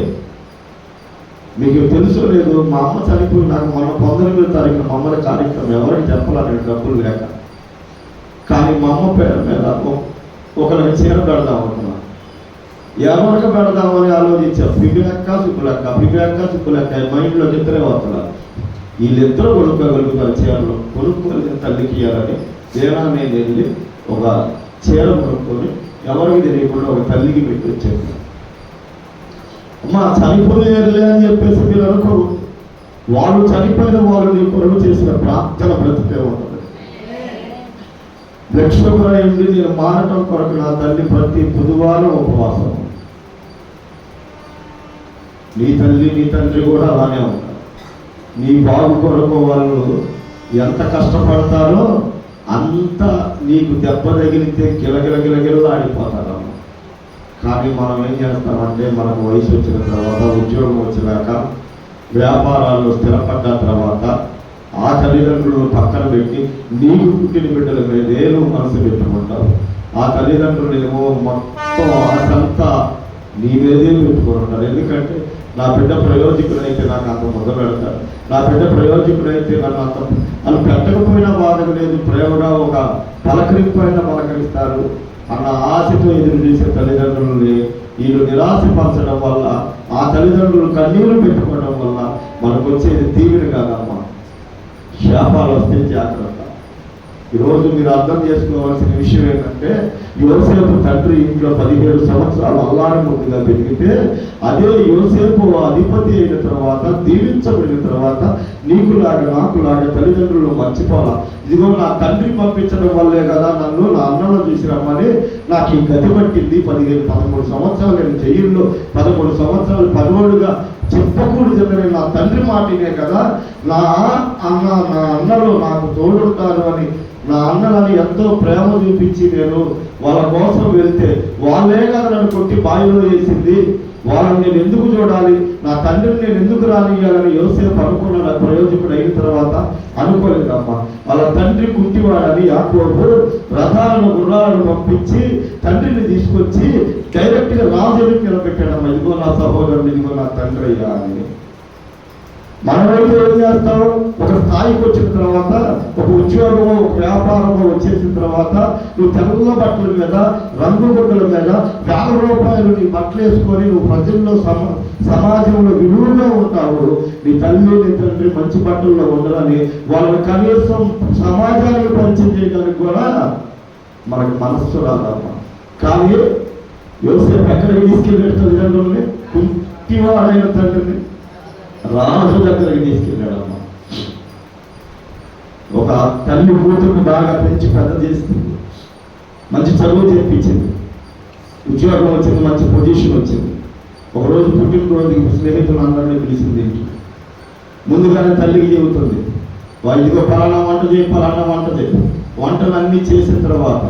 మీకు తెలుసు లేదు, మా అమ్మ చనిపోయి నాకు మొన్న 19వ తారీఖున మా అమ్మల కార్యక్రమం ఎవరికి చెప్పాలని డబ్బులు లేక, కానీ మా అమ్మ పేరు మీద ఒకరికి చీర పెడదాం అనుకున్నాను. ఎవరికి పెడదామని ఆలోచించాం. పివిలెక్క సుబ్బులెక్క మైండ్లో ఇద్దరే వస్తున్నారు. వీళ్ళిద్దరూ కొనుక్కోగలుగుతారు చీరలు. కొనుక్కోలేని తల్లికి ఇవ్వాలని దేవా నేను వెళ్ళి ఒక చీర కొనుక్కొని ఎవరికి తెలియకుండా ఒక తల్లికి పెట్టి వచ్చాను. అమ్మా చనిపోలేరులే అని చెప్పేసి మీరు అనుకోరు. వాళ్ళు చనిపోయిన వాళ్ళు నీ కొరకు చేసిన ప్రార్థన బ్రతికే ఉంటుంది. బ్లడ్ షుగర్ అయింది, నేను మారటం కొరకు నా తల్లి ప్రతి బుధవారం ఉపవాసం. నీ తల్లి నీ తండ్రి కూడా అలానే ఉంటారు. నీ బాగు కొరకు వాళ్ళు ఎంత కష్టపడతారో అంత నీకు దెబ్బ తగిలితే గిలగిలగిలగిలాడిపోతారమ్మ. కానీ మనం ఏం చేస్తామంటే మనకు వయసు వచ్చిన తర్వాత, ఉద్యోగం వచ్చినాక, వ్యాపారాలు స్థిరపడ్డ తర్వాత ఆ తల్లిదండ్రులు పక్కన పెట్టి నీకు పుట్టిన బిడ్డల మీదే నువ్వు మనసు పెట్టుకుంటావు. ఆ తల్లిదండ్రులు ఏమో మొత్తం ఆశంతా నీ మీదే పెట్టుకుని ఉంటారు. ఎందుకంటే నా బిడ్డ ప్రయోజకుడైతే నాకు అంత ముద్ద పెడతాడు, నా బిడ్డ ప్రయోజకుడైతే నన్ను అంత వాళ్ళు పెట్టకపోయినా బాధకు లేదు, ప్రేమగా ఒక పలకరింపు అయినా పలకరిస్తారు అన్న ఆశతో ఎదురు చేసే తల్లిదండ్రులని వీళ్ళు నిరాశపరచడం వల్ల, ఆ తల్లిదండ్రులు కన్నీరు పెట్టుకోవడం వల్ల మనకు వచ్చేది దీవెన కాదమ్మా, శాపాలు వస్తే జాగ్రత్త. ఈరోజు మీరు అర్థం చేసుకోవాల్సిన విషయం ఏంటంటే, యోసేపు తండ్రి ఇంట్లో 17 సంవత్సరాలు అల్లారముద్దుగా పెరిగితే, అదే యోసేపు అధిపతి అయిన తర్వాత, దీవించబడిన తర్వాత నీకులాగా నాకులాగా తల్లిదండ్రులు మర్చిపోవాలా. ఇదిగో నా తండ్రి పంపించడం వల్లే కదా నన్ను నా అన్నలో చూసి రమ్మని నాకు ఈ గతి పట్టింది. 13 సంవత్సరాలు నేను జైల్లో, 13 సంవత్సరాలు పదవుడుగా చెప్పకూడదు నా తండ్రి మాటినే కదా నా అన్నలు నాకు తోడుంటారు అని, నా అన్నలని ఎంతో ప్రేమ చూపించి నేను వాళ్ళ కోసం వెళ్తే వాళ్ళే కదా నన్ను కొట్టి బావిలో వేసింది, వాళ్ళని నేను ఎందుకు చూడాలి, నా తండ్రిని నేను ఎందుకు రానియాలని యోసేపు అనుకున్నాడు. ప్రయోజకుడు అయిన తర్వాత అనుకోలేదమ్మా. వాళ్ళ తండ్రి కుంటివాడని యాకోబు రథాలను గుర్రాలను పంపించి తండ్రిని తీసుకొచ్చి డైరెక్ట్గా రాజుని నిలబెట్టాడమ్మా. ఇదిగో నా సహోదరుడు, ఇదిగో నా తండ్రి అయ్యా అని. మనమైతే ఏం చేస్తాం, ఒక స్థాయికి వచ్చిన తర్వాత, ఒక ఉద్యోగమో ఒక వ్యాపారమో వచ్చేసిన తర్వాత నువ్వు తెల్ల బట్టల మీద, రంగు గుడ్డల మీద ₹1,000 నీ బట్టలు వేసుకొని నువ్వు ప్రజల్లో సమాజంలో విలువగా ఉంటావు. నీ తల్లి నీ తండ్రి మంచి బట్టల్లో ఉండరని వాళ్ళని కనీసం సమాజానికి పరిచయం చేయడానికి కూడా మనకు మనస్సు రాదమ్మా. కానీ యోసేపు ఎక్కడికి తీసుకెళ్ళాడు తల్లిదండ్రుల్ని? కుంటివాడైన తండ్రిని రాజు దగ్గరికి తీసుకెళ్ళాడమ్మా. ఒక తల్లి కూతురుని బాగా పెంచి పెద్ద చేస్తుంది, మంచి చదువు చెప్పించింది, ఉద్యోగం వచ్చింది, మంచి పొజిషన్ వచ్చింది. ఒకరోజు పుట్టినరోజుకి స్నేహితులు అందరినీ పిలిచింది. ఇంటికి ముందుగానే తల్లికి చెబుతుంది, ఇదిగో పలానా వంట చేయి, పలానా వంట చేయి. వంటలన్నీ చేసిన తర్వాత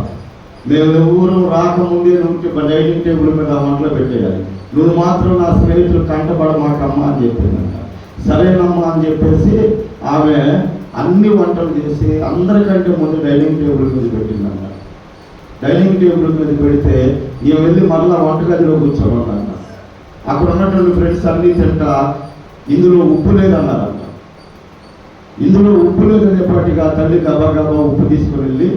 మేము ఎవరు రాకముందే నువ్వు డైనింగ్ టేబుల్ మీద వంటలు పెట్టేయాలి, నువ్వు మాత్రం నా స్నేహితులు కంటపడ మాకమ్మ అని చెప్పిందంట. సరేనమ్మా అని చెప్పేసి ఆమె అన్ని వంటలు చేసి అందరికంటే ముందు డైనింగ్ టేబుల్ మీద పెట్టిందంట. డైనింగ్ టేబుల్ మీద పెడితే ఈమె వెళ్ళి మళ్ళా వంటగదిలో కూర్చోమన్నారంట. అక్కడ ఉన్నటువంటి ఫ్రెండ్స్ అన్నీ తింటా ఇందులో ఉప్పు లేదన్నారంట. ఇందులో ఉప్పు లేదనేపాటిగా తల్లి గబా గబా ఉప్పు తీసుకుని వెళ్ళి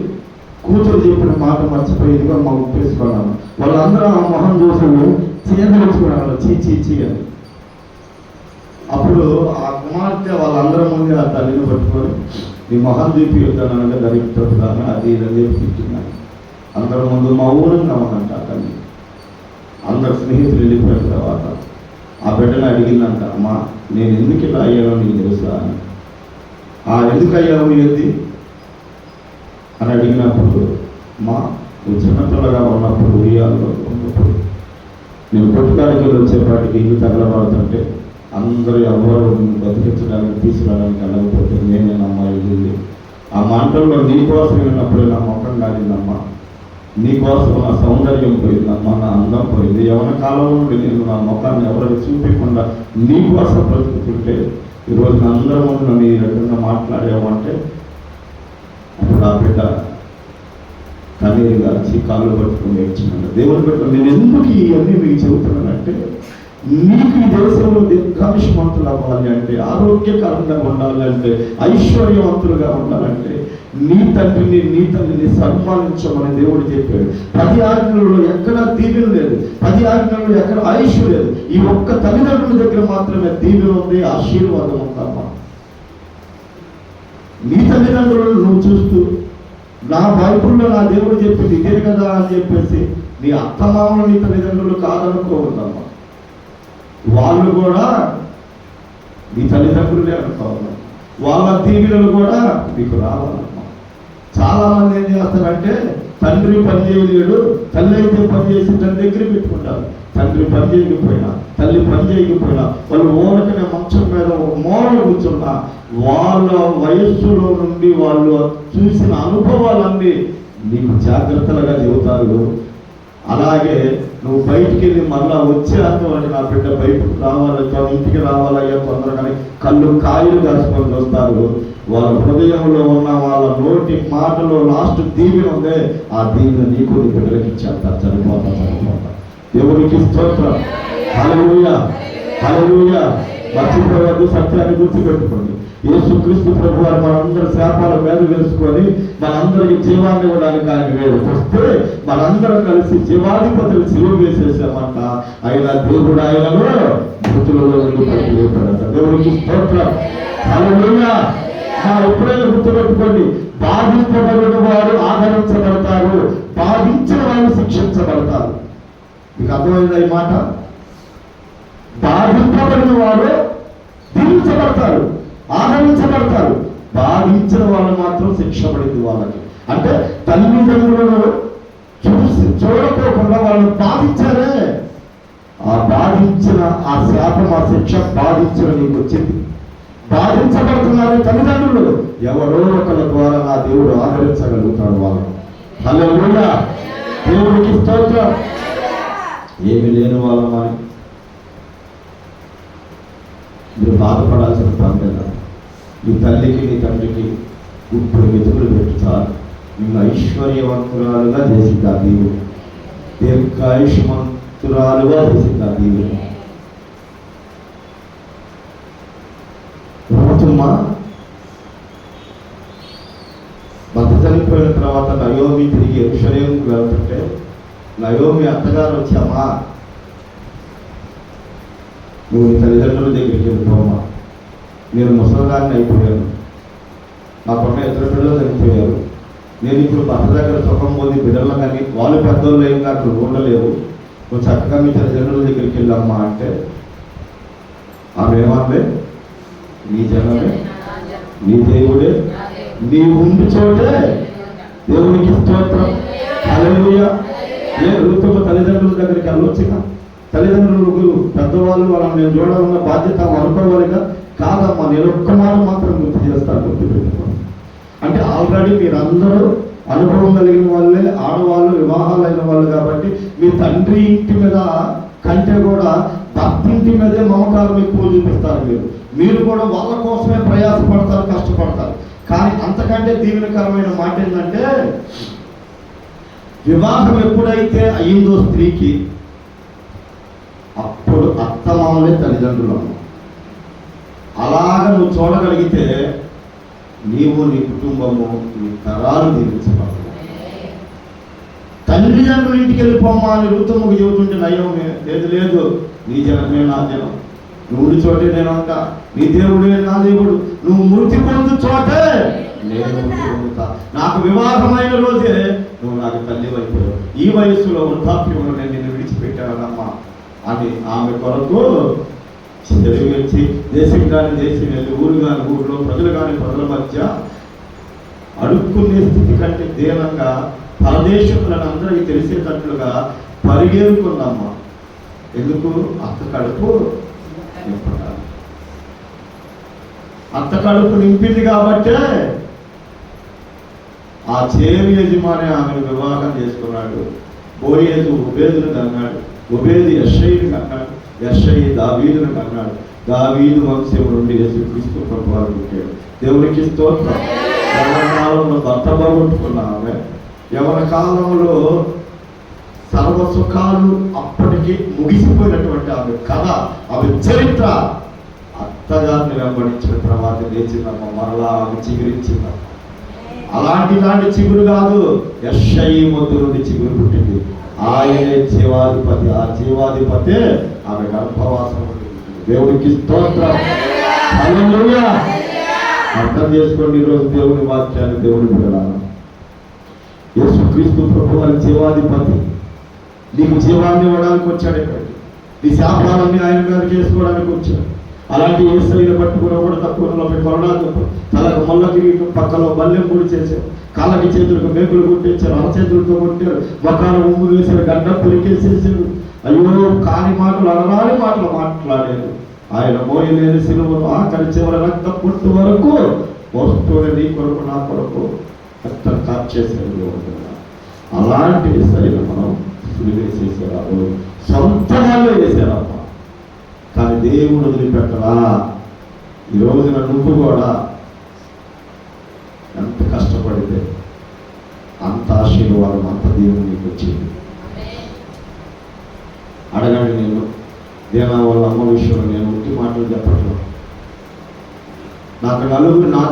కూతురు చెప్పిన మాట మర్చిపోయేదిగా మా ఉప్పు వేసుకున్నాను. వాళ్ళందరూ ఆ మొహం చూసి చేయించుకున్నాను చీ అని. అప్పుడు ఆ కుమార్తె వాళ్ళందరి ముందు ఆ తల్లిని పట్టుకొని నీ మొహం చూపి యుద్ధానగా దరిపుతాను అది ఇదని తిట్టిన్నాను. అందరి ముందు మౌనంగా ఉందంట ఆ తల్లి. అందరు స్నేహితులు వెళ్ళిపోయిన తర్వాత ఆ బిడ్డను అడిగిందంట, అమ్మా నేను ఎందుకు ఇలా అయ్యానో నీకు తెలుసా అని. ఎందుకు అయ్యావు ఏంది అని అడిగినప్పుడు, మా నువ్వు చిన్నపిల్లగా ఉన్నప్పుడు ఉయ్యాల్లో ఉన్నప్పుడు నేను కొట్టుకాడికి వచ్చేపాటికి ఇల్లు తగలబడుతుంటే అందరూ ఎవరు బతికించడానికి తీసుకురావడానికి వెళ్ళకపోతే నేనేనమ్మా వెళ్ళింది. ఆ మంటల్లో నీ కోసం వెళ్ళినప్పుడు నా మొక్కం కాలిందమ్మా, నీ కోసం నా సౌందర్యం పోయిందమ్మా, నా అందం పోయింది. యవన కాలంలో నుండి నేను నా ముఖాన్ని ఎవరికి చూపించకుండా నీ కోసం బ్రతుకుతుంటే ఈరోజు అందరి ముందు నన్ను ఈ రకంగా మాట్లాడేవంటే అప్పుడు ఆ బిడ్డ కన్నీరు గాచి కాళ్ళు పట్టుకుని నేర్చుకున్నాను. దేవుని బిడ్డ నేను ఎందుకు ఇవన్నీ మీకు చెబుతున్నానంటే, నీకు ఈ దేశంలో దీర్ఘాయుష్మంతులు అవ్వాలి అంటే, ఆరోగ్యకరంగా ఉండాలి అంటే, ఐశ్వర్యవంతులుగా ఉండాలంటే నీ తండ్రిని నీ తల్లిని సన్మానించమని దేవుడు చెప్పాడు. 10 ఆజ్ఞలలో ఎక్కడ దీవెన లేదు, 10 ఆజ్ఞలలో ఎక్కడ ఆయుష్ లేదు. ఈ ఒక్క తల్లిదండ్రుల దగ్గర మాత్రమే దీవెన ఉంది, ఆశీర్వాదం ఉందమ్మా. నీ తల్లిదండ్రులను నువ్వు చూస్తూ నా బైబుల్లో నా దేవుడు చెప్పింది ఇదే కదా అని చెప్పేసి నీ అత్తమామలు నీ తల్లిదండ్రులు కాదనుకోవద్దమ్మా. వాళ్ళు కూడా నీ తల్లిదండ్రులే అనుకోవాలి, వాళ్ళ దీవెనలు కూడా నీకు రావాలమ్మా. చాలామంది ఏం చేస్తారంటే తండ్రి పని చేయలేడు, తల్లి అయితే పని చేసి తన దగ్గర పెట్టుకుంటారు. తండ్రి పని చేయకపోయినా, తల్లి పని చేయకపోయినా, వాళ్ళు ఓడకనే మంచం మీద ఒక మూలలో కూర్చున్నా వాళ్ళ వయస్సులో నుండి వాళ్ళు చూసిన అనుభవాలన్నీ నీకు జాగ్రత్తలుగా చెబుతారు. అలాగే నువ్వు బయటికి వెళ్ళి మళ్ళా వచ్చేంత నా బిడ్డ బయటకు రావాలి, తన ఇంటికి రావాలయ్యా తొందరగానే కళ్ళు కాయలు కాసుకొని వస్తారు. వాళ్ళ హృదయంలో ఉన్న వాళ్ళ నోటి మాటలో లాస్ట్ దీవెన ఉందే, ఆ దీవెన నీకు నీ బిడ్డలకి ఇచ్చేస్తారు. చనిపోతా. దేవునికి స్తోత్రం. హల్లెలూయా, హల్లెలూయా. మర్చిపోవద్దు, సత్యాన్ని గుర్తుపెట్టుకోండి. యేసుక్రీస్తు ప్రభు వారు మనందరి శాపాల మీద వేసుకొని మనందరికి జీవాన్ని ఇవ్వడానికి ఆయన వేడికి వస్తే మనందరం కలిసి జీవాధిపతులు సిలువ వేసేసామంట. ఆయన దేవుడు ఆయనలో మృతులలో నుండి పైకి లేపాడంట. దేవునికి స్తోత్రం. హల్లెలూయా. ఎప్పుడైనా గుర్తుపెట్టుకోండి, బాధింపబడిన వారు ఆదరించబడతారు, బాధించిన వారు శిక్షించబడతారు. మీకు అర్థమైందా ఈ మాట? బాధింపబడిన వారు దీవించబడతారు, ఆదరించబడతారు, బాధించిన వాళ్ళు మాత్రం శిక్ష పడింది వాళ్ళకి. అంటే తల్లిదండ్రులను చూడకోకుండా వాళ్ళని బాధించారే, ఆ బాధించిన ఆ శాపం, ఆ శిక్ష బాధించిన నీకు వచ్చింది. బాధించబడుతున్నారు తల్లిదండ్రులు, ఎవరో ఒకళ్ళ ద్వారా నా దేవుడు ఆదరించగలుగుతాడు వాళ్ళను. హల్లెలూయా, దేవుడికి స్తోత్రం. ఏమి లేని వాళ్ళమని మీరు బాధపడాల్సిన పని లేదా? నీ తల్లికి నీ తండ్రికి ఇప్పుడు వెతుకులు పెట్టుతారు. నిన్ను ఐశ్వర్యవంతురాలుగా చేసింది ఆ దేవుడు, దీర్ఘాయుష్మంతురాలుగా చేసింది ఆ దేవుడు. భర్త చనిపోయిన తర్వాత నయోమి తిరిగి యెరూషలేముకు వెళ్తుంటే నయోమి అత్తగారు వచ్చామా, నువ్వు నీ తల్లిదండ్రుల దగ్గరికి వెళ్ళిపోమ్మా, నేను ముసలిదాన్ని అయిపోయాను, నాకున్న ఇద్దరు బిడ్డలు చనిపోయారు, నేను ఇప్పుడు భర్త దగ్గర సుఖం పొంది బిడ్డలు కానీ వాళ్ళు పెద్దోళ్ళు ఏం అక్కడ ఉండలేవు, నువ్వు చక్కగా మీ తల్లిదండ్రుల దగ్గరికి వెళ్ళమ్మా అంటే ఆమె ఏమంటే, నీ జనమే, నీ దేవుడే, నీ ఉండి చోటే దేవునికి స్తోత్రం. హల్లెలూయా. ఋతుమ తల్లిదండ్రుల దగ్గరికి వెళ్ళొచ్చుగా, తల్లిదండ్రులు పెద్దవాళ్ళు వాళ్ళని నేను చూడాలన్న బాధ్యత అనుకోవాలిగా. కాదమ్మా, నేను ఒక్క మాట మాత్రం గుర్తు చేస్తాను, గుర్తు పెట్టుకోండి. అంటే ఆల్రెడీ మీరందరూ అనుభవం కలిగిన వాళ్ళే, ఆడవాళ్ళు, వివాహాలైన వాళ్ళు కాబట్టి మీ తండ్రి ఇంటి మీద కంటే కూడా భర్త ఇంటి మీదే మమకారం ఎక్కువ చూపిస్తారు. మీరు కూడా వాళ్ళ కోసమే ప్రయాసపడతారు, కష్టపడతారు. కానీ అంతకంటే దీవెనకరమైన మాట ఏంటంటే, వివాహం ఎప్పుడైతే అయ్యిందో స్త్రీకి అప్పుడు అత్తమామలే తల్లిదండ్రులు. అలాగ నువ్వు చూడగలిగితే నీవు, నీ కుటుంబము, నీ తరాలు దీవించబడతాయి. తల్లిదండ్రుల ఇంటికి వెళ్ళిపోమ్మా అని ఋతుముకు చెబుతుంటే నయోమి లేదు లేదు, నీ జనమే నా జనం, నువ్వు చోటే నేను అంట, నీ దేవుడే నా దేవుడు, నువ్వు మృతి పొందు చోటే నేను మృతి పొందుతా, నాకు వివాహమైన రోజే నువ్వు నాకు తల్లి అయిపోయావు, ఈ వయస్సులో వృద్ధాప్యంలో నేను నిన్ను విడిచిపెట్టానమ్మా అని ఆమె కొరకు తెలుగు వచ్చి దేశం కానీ దేశం వెళ్ళి, ఊరు కానీ ఊరిలో, ప్రజలు కానీ ప్రజల మధ్య అడుక్కునే స్థితి కంటే దీనంగా పరదేశములను అందరికీ తెలిసేటట్లుగా పరిగెరుకుందమ్మా. ఎందుకు? అత్త కడుపు నింపడాలి. అత్త కడుపు నింపింది కాబట్టే ఆ చేరు యజమాని ఆమెను వివాహం చేసుకున్నాడు. బోయేజు ఉబేదును కన్నాడు, ఉబేదు యెషయిని కన్నాడు, యెషయి దావీదును కన్నాడు, దావీదు వంశం నుండి యేసుక్రీస్తు ప్రభువారు పుట్టాడు. దేవునికి స్తోత్రం. యవన కాలంలో భర్త బాగొట్టుకున్న ఆమె యవన కాలంలో సర్వసుఖాలు అప్పటికి ముగిసిపోయినటువంటి ఆమె కథ, ఆమె చరిత్ర అత్తగారిని వెంబడించిన తర్వాత లేచిందమ్మ, మరలా ఆమె చిగురించిందమ్మ. అలాంటి చిగురు కాదు, యెషయి మొద్దు నుండి చిగురు పుట్టింది. ఆయనే జీవాధిపతి, ఆ జీవాధిపతే ఆమె గర్భవాసం. దేవుడికి స్తోత్రం. హల్లెలూయా. అర్థం చేసుకోండి ఈరోజు దేవుని వాక్యాన్ని. దేవుని బిడ్డలారా, యేసుక్రీస్తు ప్రభువారి జీవాధిపతి నీకు జీవాన్ని ఇవ్వడానికి వచ్చాడు. ఇక్కడికి నీ శాపాలన్నీ ఆయన మీద చేసుకోవడానికి వచ్చాడు. అలాంటి ఏసైని పట్టుకుని కూడా తక్కువ కొరడాకు తలకు మల్ల కిరీటం పక్కలో బల్లెం పొడి చేశారు, కాళ్ళకి చేతులకు మేకులు కొట్టేశారు, అరచేతులతో కొట్టారు, మొఖాన ఉమ్ము వేశారు, గడ్డ పొరికేసేసారు. అయ్యో కాని మాటలు అనరాని మాటలు మాట్లాడారు. ఆయన మోయలేని సిలువను ఆఖరి చివరి రక్త పుట్టు వరకు వస్తువుని నీ కొరకు నా కొరకు రక్తం కార్చేశారు. అలాంటి ఏసైని మనం సిలువేసేసారు, సొంత వాళ్ళు వేసారమ్మా. కానీ దేవుడు వదిలిపెట్టరా. ఈ రోజున నువ్వు కూడా ఎంత కష్టపడితే అంత ఆశీర్వాదం, అంత దేవుడు నీకు వచ్చింది. అడగండి, నేను దేనా వాళ్ళ అమ్మ విషయంలో నేను ఉట్టి మాటలు చెప్పట్లేదు.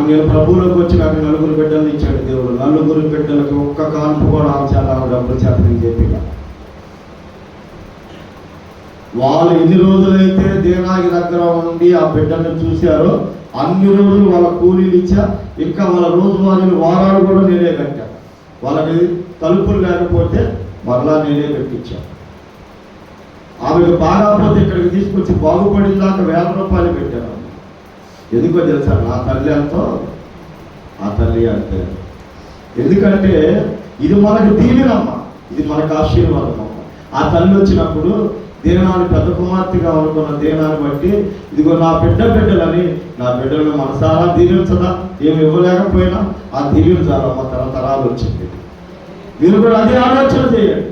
నేను ప్రభువులోకి వచ్చి నాకు 4 బిడ్డలు ఇచ్చాడు దేవుడు. 4 బిడ్డలకి ఒక్క కాన్పు కూడా చాలా డబ్బులు చేతని చెప్పి వాళ్ళు ఎన్ని రోజులైతే దేనాకి దగ్గర ఉండి ఆ బిడ్డను చూశారో అన్ని రోజులు వాళ్ళ కూలీలు ఇచ్చా. ఇంకా వాళ్ళ రోజువారీలు వారాలు కూడా నేనే కట్టా. వాళ్ళకి తలుపులు లేకపోతే మరలా నేనే పెట్టించా. ఆమెకు బాగాపోతే ఇక్కడికి తీసుకొచ్చి బాగుపడిన దాకా 1000 రూపాయలు పెట్టాను. ఎందుకో తెలుసా, నా తల్లి ఎంతో ఆ తల్లి అంతే. ఎందుకంటే ఇది మనకు దీవెనమ్మ, ఇది మనకు ఆశీర్వాదం అమ్మ. ఆ తల్లి వచ్చినప్పుడు దేనాన్ని పెద్ద కుమార్తెగా అనుకున్న దేనాన్ని బట్టి ఇదిగో నా బిడ్డలని, నా బిడ్డలను మనసారా దీవించదా, ఏమి ఇవ్వలేకపోయినా ఆ దీవించాలమ్మ, తరతరాలు వచ్చింది. మీరు కూడా అదే ఆలోచన చేయండి.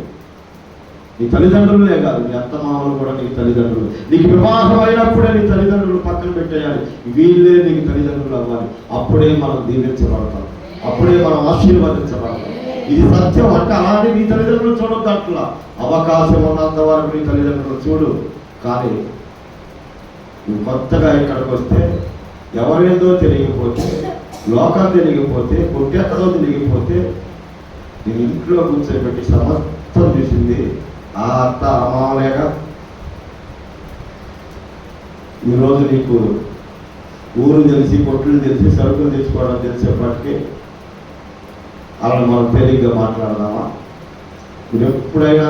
నీ తల్లిదండ్రులే కాదు, నీ అత్తమామలు కూడా నీ తల్లిదండ్రులు. నీకు వివాహం అయినప్పుడే నీ తల్లిదండ్రులు పక్కన పెట్టేయాలి. వీళ్ళే నీకు తల్లిదండ్రులు అవ్వాలి. అప్పుడే మనం దీవించబడతాం, అప్పుడే మనం ఆశీర్వదించబడతాం. ఇది సత్యం. అంటే అలాంటి నీ తల్లిదండ్రులు చూడొద్దు, అట్లా అవకాశం ఉన్నంత వరకు నీ తల్లిదండ్రులు చూడు. కానీ నువ్వు కొత్తగా ఇక్కడికి వస్తే ఎవరేందో తెలియకపోతే, లోకం తెలియకపోతే, కొట్టెక్కడో తెలియకపోతే నేను ఇంట్లో కూర్చోబెట్టి సమస్తం చూసింది ఆ అత్త అమాలేగా. ఈరోజు నీకు ఊరు తెలిసి, కొట్లు తెలిసి, సరుకులు తెచ్చుకోవడం తెలిసేపటికి అలా మనం తేలిగ్గా మాట్లాడదామా? మీరు ఎప్పుడైనా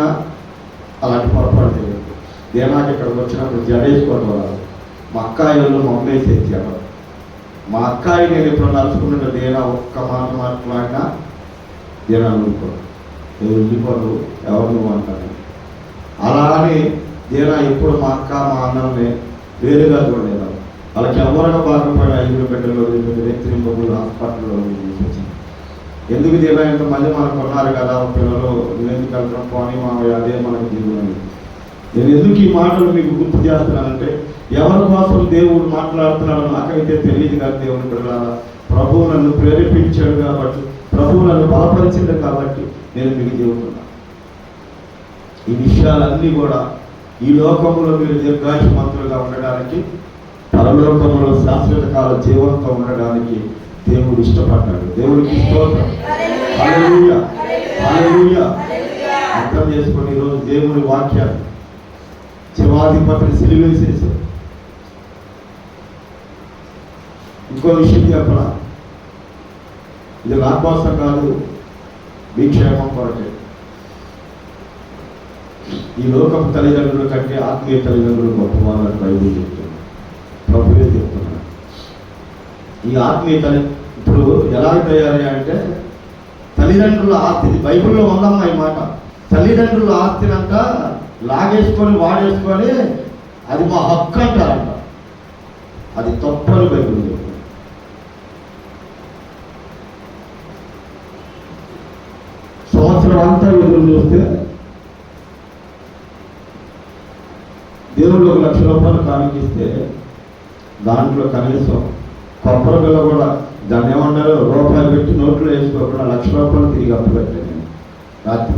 అలాంటి పొరపాటు తెలియదు. దేనాకి ఇక్కడికి వచ్చినప్పుడు జడేసుకోవడం రాదు. మా అక్కాయిలు మా అమ్మాయి తెచ్చాడు. మా అక్కాయి నేను ఇప్పుడు నడుచుకున్న దేనా ఒక్క మాట మాట్లాడినా దేనా నువ్వుకోడు, నువ్వు వెళ్ళిపోదు, ఎవరు నువ్వు అంటాను. అలా అని దేనా ఎప్పుడు మా అక్క మా అన్నల్ని వేరుగా చూడలేదు. వాళ్ళకి ఎవరైనా బాధపడి 5 బిడ్డలు వ్యక్తిని బొమ్మలు హాస్పిటల్లో తీసుకొచ్చింది. ఎందుకు దేనా ఇంతమంది మనకు ఉన్నారు కదా పిల్లలు, నువ్వు ఎందుకు వెళ్తాం పోనీ మా అదే మనకు దిగుతుంది. నేను ఎందుకు ఈ మాటలు మీకు గుర్తు చేస్తున్నానంటే ఎవరి కోసం దేవుడు మాట్లాడుతున్నాడో నాకైతే తెలియదు. కానీ దేవుని పిల్లల ప్రభువు నన్ను ప్రేరేపించాడు కాబట్టి, ప్రభువు నన్ను బలపరిచింది కాబట్టి నేను మీకు చెబుతున్నా. ఈ విషయాలన్నీ కూడా ఈ లోకంలో మీరు దీర్ఘాయుమంతులుగా ఉండడానికి, పరలోకంలో శాశ్వత కాల జీవంతో ఉండడానికి దేవుడు ఇష్టపడ్డాడు. దేవుడికి స్తోత్రం. హల్లెలూయా, హల్లెలూయా. అర్థం చేసుకొని ఈరోజు దేవుని వాక్యాన్ని శివాధిపతిని సిలువేసేసారు. ఇంకో విషయం చెప్పరా, ఇది నా కోసం కాదు, మీ క్షేమం కొరకే. ఈ లోకపు తల్లిదండ్రుల కంటే ఆత్మీయ తల్లిదండ్రులు గొప్పవాళ్ళని బైబిల్ చెప్తున్నారు, ప్రభువే చెప్తున్నారు. ఈ ఆత్మీయ తల్లి ఇప్పుడు ఎలా తయారయ్యాయంటే తల్లిదండ్రుల ఆస్తి, బైబిల్లో ఉందమ్మా ఈ మాట. తల్లిదండ్రుల ఆస్తినంట లాగేసుకొని వాడేసుకొని అది మా హక్కు అంటారంట. అది తప్పని బైబిల్ చెప్తుంది. సంవత్సరం అంతా ఎదురు చూస్తే దేవుడు 1 లక్ష రూపాయలు కానికిస్తే దాంట్లో కనీసం కొబ్బరి బిల్ల కూడా దాన్ని ఏమన్నారు రూపాయలు పెట్టి నోట్లో వేసుకోకుండా 1 లక్ష రూపాయలు తిరిగి అప్పు పెట్టాను నేను రాత్రి.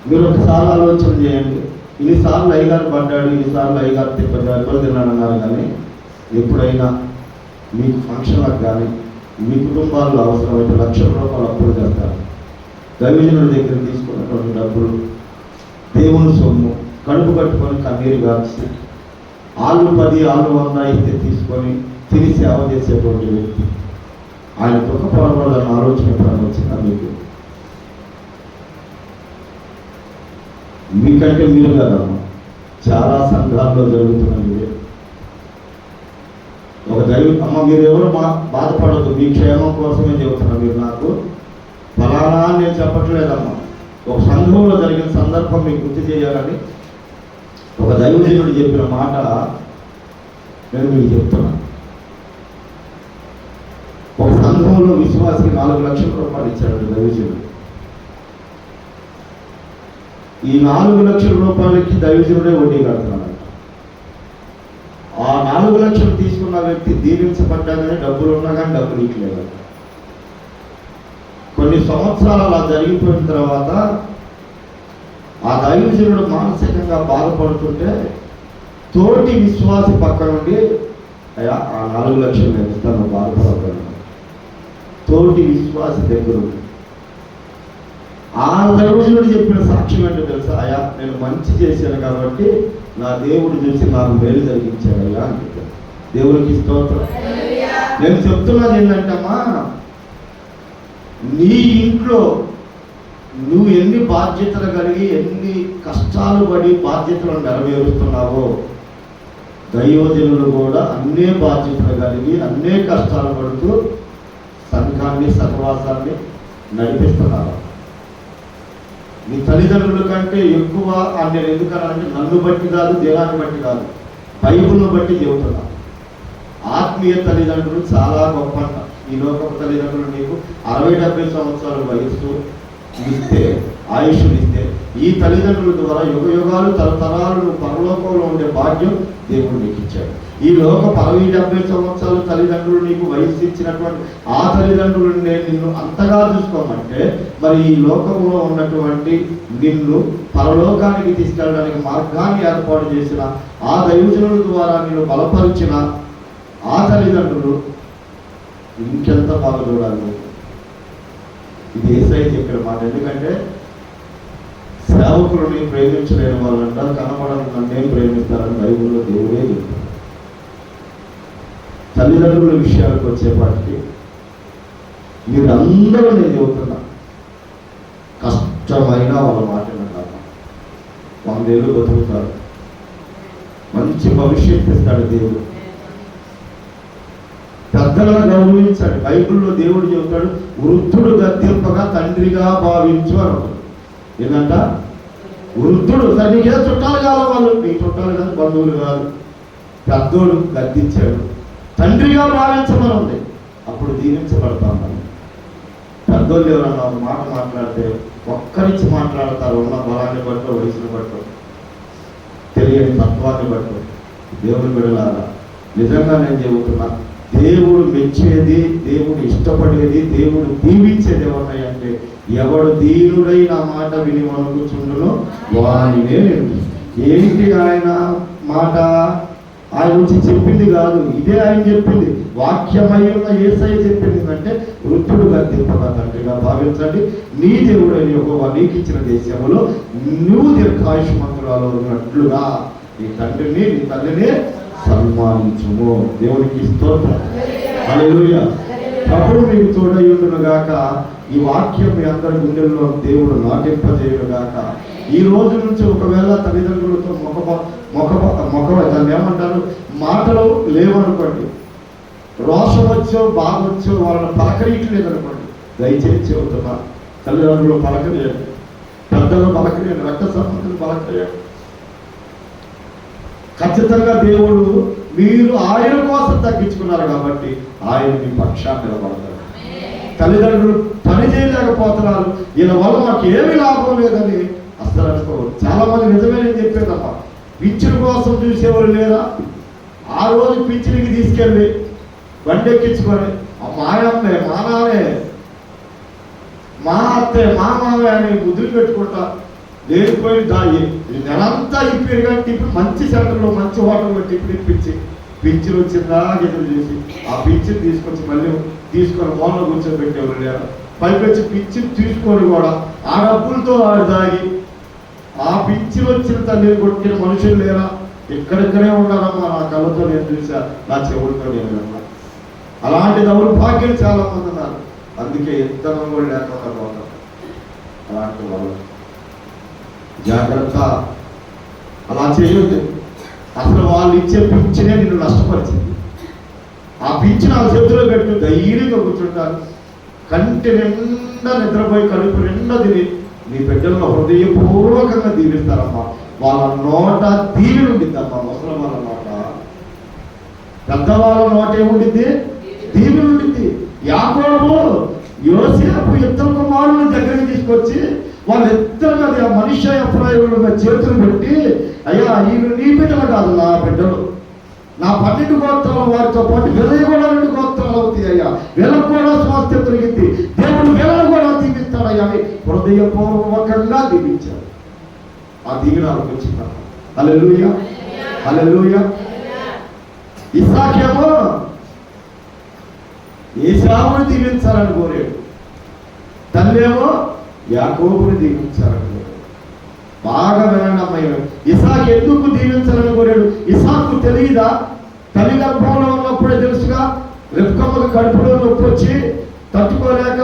మీరు ఒకసారి ఆలోచన చేయండి. ఇన్నిసార్లు అయ్యగారు పడ్డాడు, ఇన్నిసార్లు అయ్యగారు దెబ్బలు తిన్నాడు అన్నారు. కానీ ఎప్పుడైనా మీకు ఫంక్షన్లకు కానీ మీ కుటుంబాల్లో అవసరమైతే 1 లక్ష రూపాయలు అప్పులు చేస్తారు. దైవజనుడి దగ్గర తీసుకున్నటువంటి డబ్బులు దేవుని సొమ్ము కడుపు కట్టుకొని కన్నీరు కాచి ఆళ్ళు 10 ఆళ్ళు 100 అయితే తీసుకొని తిని సేవ చేసేటువంటి వ్యక్తి. ఆయన దుఃఖపడవాళ్ళని ఆలోచన ఎప్పుడైనా వచ్చిందా మీకు? మీకంటే మీరు కదమ్మా చాలా సంఘాల్లో జరుగుతున్నది. ఒక అమ్మ మీరు ఎవరు బాధపడద్దు, మీ క్షేమం కోసమే చెబుతున్నా. మీరు నాకు ఫలానా నేను చెప్పట్లేదమ్మా. ఒక సంఘంలో జరిగిన సందర్భం మీకు గుర్తు చేయాలని ఒక దైవజనుడు చెప్పిన మాట నేను మీకు చెప్తున్నా. ఒక సంఘంలో విశ్వాసికి 4 లక్షల రూపాయలు ఇచ్చాడు దైవజనుడు. ఈ 4 లక్షల రూపాయలకి దైవజనుడే వడ్డీ కడుతున్నాడు. ఆ 4 లక్షలు తీసుకున్న వ్యక్తి దీవించబడ్డాగానే డబ్బులు ఉన్నా కానీ డబ్బులు ఇట్లేదు. కొన్ని సంవత్సరాలు అలా జరిగిపోయిన తర్వాత ఆ దైవజనుడు మానసికంగా బాధపడుతుంటే తోటి విశ్వాసి పక్క నుండి అయ్యా ఆ 4 లక్షలు నేను ఇస్తాను బాధపడతాను. తోటి విశ్వాసి దగ్గర ఆ దైవజనుడు చెప్పిన సాక్ష్యం ఏంటో తెలుసా? అయ్యా నేను మంచి చేశాను కాబట్టి నా దేవుడు చూసి నాకు మేలు జరిగించాడయ్యా అని చెప్పాను. దేవుడికి స్తోత్రం. నేను చెప్తున్నది ఏంటంటమ్మా, నీ ఇంట్లో నువ్వు ఎన్ని బాధ్యతలు కలిగి ఎన్ని కష్టాలు పడి బాధ్యతలను నెరవేరుస్తున్నావో దైవజనులు కూడా అన్నే బాధ్యతలు కలిగి అన్నే కష్టాలు పడుతూ సంఘాన్ని సహవాసాన్ని నడిపిస్తున్నారు. నీ తల్లిదండ్రుల కంటే ఎక్కువ నేను ఎందుకనంటే నన్ను బట్టి కాదు, దేహాన్ని బట్టి కాదు, బైబుల్ని బట్టి చెబుతున్నా. ఆత్మీయ తల్లిదండ్రులు చాలా గొప్ప. ఈ లోకపు తల్లిదండ్రులు నీకు 60-70 సంవత్సరాల వయస్సు ఇస్తే, ఆయుష్ను ఇస్తే, ఈ తల్లిదండ్రుల ద్వారా యుగ యుగాలు తరతరాలు పరలోకంలో ఉండే భాగ్యం దేవుడు నీకు ఇచ్చాడు. ఈ లోక 60-70 సంవత్సరాలు తల్లిదండ్రులు నీకు వయస్సు ఇచ్చినటువంటి ఆ తల్లిదండ్రులు నిన్ను అంతగా చూసుకోమంటే మరి ఈ లోకంలో ఉన్నటువంటి నిన్ను పరలోకానికి తీసుకెళ్ళడానికి మార్గాన్ని ఏర్పాటు చేసిన ఆ దైవజనుల ద్వారా నిన్ను బలపరిచిన ఆ తల్లిదండ్రులు ఇంకెంత బాగా చూడాలి. ఇది యేసయ్య చెప్పిన మాట. ఎందుకంటే సేవకులని ప్రేమించలేని వాళ్ళంట కనబడని నన్నేం ప్రేమిస్తారని బైబిల్లో దేవుడే చెప్తారు. తల్లిదండ్రుల విషయాలకు వచ్చేపాటికి మీరందరూ నేను చెబుతున్నా కష్టమైన వాళ్ళ మాట వింటారు. 100 ఏళ్ళు బతుకుతారు, మంచి భవిష్యత్తు ఇస్తాడు దేవుడు. పెద్దలను గౌరవించాడు. బైబిల్లో దేవుడు చెబుతాడు వృద్ధుడు గద్దెంపగా తండ్రిగా భావించు అన్నాడు. ఏంటంట వృద్ధుడు నీకే చుట్టాలు కావాలి, వాళ్ళు నీ చుట్టాలు కాదు, బంధువులు కాదు, పెద్దోడు గద్దించాడు తండ్రిగా భావించమని ఉంది. అప్పుడు దీవించబడతాం. మనం పెద్దోళ్ళు ఎవరన్నా ఒక మాట మాట్లాడితే ఒక్కరించి మాట్లాడతారు. ఉన్న బలాన్ని బట్టో, వయసును బట్టో, తెలియని తత్వాన్ని బట్టో. దేవుని బిడ్డలారా నిజంగా నేను చెబుతున్నా, దేవుడు మెచ్చేది, దేవుడు ఇష్టపడేది, దేవుడు దీవించేది ఎవరినాయంటే ఎవడు దీనుడై నా మాట విని వణుకుచుండునో వానినే. ఏంటి ఆయన మాట? ఆయన వచ్చి చెప్పింది కాదు, ఇదే ఆయన చెప్పింది. వాక్యమై ఉన్న యేసయ్య చెప్పింది అంటే వృద్ధుడు గద్దెంపగా తండ్రిగా భావించండి. నీ దేవుడైన యెహోవా నీకు ఇచ్చిన దేశంలో నువ్వు దీర్ఘాయుష్మంతురాలు ఉన్నట్లుగా నీ తండ్రిని నీ తల్లిని సన్మానించుము. దేవునికి స్తోత్రం. హల్లెలూయా. ప్రభువు మీకు తోడయ్యుండును గాక. ఈ వాక్యం మీ అందరి గుండెల్లో దేవుడు నాటింపజేయును గాక. ఈ రోజు నుంచి ఒకవేళ తల్లిదండ్రులతో దాన్ని ఏమంటారు, మాటలు లేవనుకోండి, రోషం వచ్చో బాగొచ్చో వాళ్ళని పలకరియట్లేదు అనుకోండి, దయచేసి చెబుతున్నా తల్లిదండ్రులు పలకరియండి, పెద్దలు పలకరియండి, రక్త సంబంధులు పలకరియండి. ఖచ్చితంగా దేవుడు మీరు ఆయన కోసం తగ్గించుకున్నారు కాబట్టి ఆయన మీ పక్షాన్ని నిలబడతాడు. తల్లిదండ్రులు పని చేయలేకపోతున్నారు, వీళ్ళ వల్ల మాకు ఏమీ లాభం లేదని అసలు అనుకోరు. చాలా మంది నిజమే నేను చెప్పేదమ్మా, పింఛను కోసం చూసేవారు లేదా? ఆ రోజు పింఛనికి తీసుకెళ్ళి బండి ఎక్కించుకొని మాయమ్మే, మా నానే, మా అత్తే, మా మామే అని బుద్ధులు పెట్టుకుంటా లేకపోయి నెలంతా ఇప్పారు. కానీ ఇప్పుడు మంచి సెంటర్లో మంచి హోటల్లో టిఫిన్ ఇప్పించి పింఛను వచ్చిందా ఎదురు చేసి ఆ పింఛను తీసుకొచ్చి మళ్ళీ తీసుకొని మోన్లో కూర్చోబెట్టేవారు లేదా? పైకొచ్చి పింఛను తీసుకొని కూడా ఆ డబ్బులతో వాడు దాగి ఆ పింఛను వచ్చిన తల్లిని కొట్టిన మనుషులు లేరా? ఇక్కడిక్కడే ఉన్నారమ్మా. నా కళ్ళతో నేను చూసా, నా చెవులతో నేను. అలాంటి దౌర్భాగ్యం చాలా మంది ఉన్నారు. అందుకే ఇద్దరం కూడా లేకుండా పోతారు. అలాంటి వాళ్ళు జాగ్రత్త. అలా చేయొద్దు. అసలు వాళ్ళు ఇచ్చే పింఛనే నిన్ను నష్టపరిచింది. ఆ పింఛన్ ఆ చేతిలో పెట్టు, ధైర్యంగా కూర్చుంటారు. కంటి నిండా నిద్రపోయి కడుపు నిండా తిని నీ బిడ్డలను హృదయపూర్వకంగా దీవిస్తారమ్మా. వాళ్ళ నోట దీవెన ఉండిద్దమ్మా. ముసలి వాళ్ళ నోట, పెద్దవాళ్ళ నోట ఏముండిద్ది? దీవెన ఉండిద్ది. యాకోబు యోసేపు ఇద్దరు కుమారులను దగ్గరికి తీసుకొచ్చి వాళ్ళిద్దరు అది ఆ మనిషి అప్రాయులుగా చేతులు పెట్టి, అయ్యా వీళ్ళు నీ బిడ్డలు కాదు, నా బిడ్డలు, నా 12 గోత్రాల వారితో పాటు వీళ్ళకి కూడా 2 గోత్రాలు అవుతాయి అయ్యా, వీళ్ళకు కూడా స్వాస్థ్యం దొరికింది, దేవుడు వీళ్ళని కూడా దీవిస్తాడయ్యా అని హృదయపూర్వకంగా దీవించాడు. ఆ దీవెన వచ్చిందా? హల్లెలూయా, హల్లెలూయా. ఇస్సాకేమో ఏశావుని దీవించాలని కోరాడు, తల్లేమో యాకోబుని దీవించాలని కోరాడు. బాగా వినండి అమ్మాయి, ఇస్సాకు ఎందుకు దీవించాలని కోరాడు? ఇస్సాకు తెలియదా? తల్లి గర్భంలో ఉన్నప్పుడే తెలుసుగా. రెబ్కమ్మకు కడుపులో నొప్పి వచ్చి తట్టుకోలేక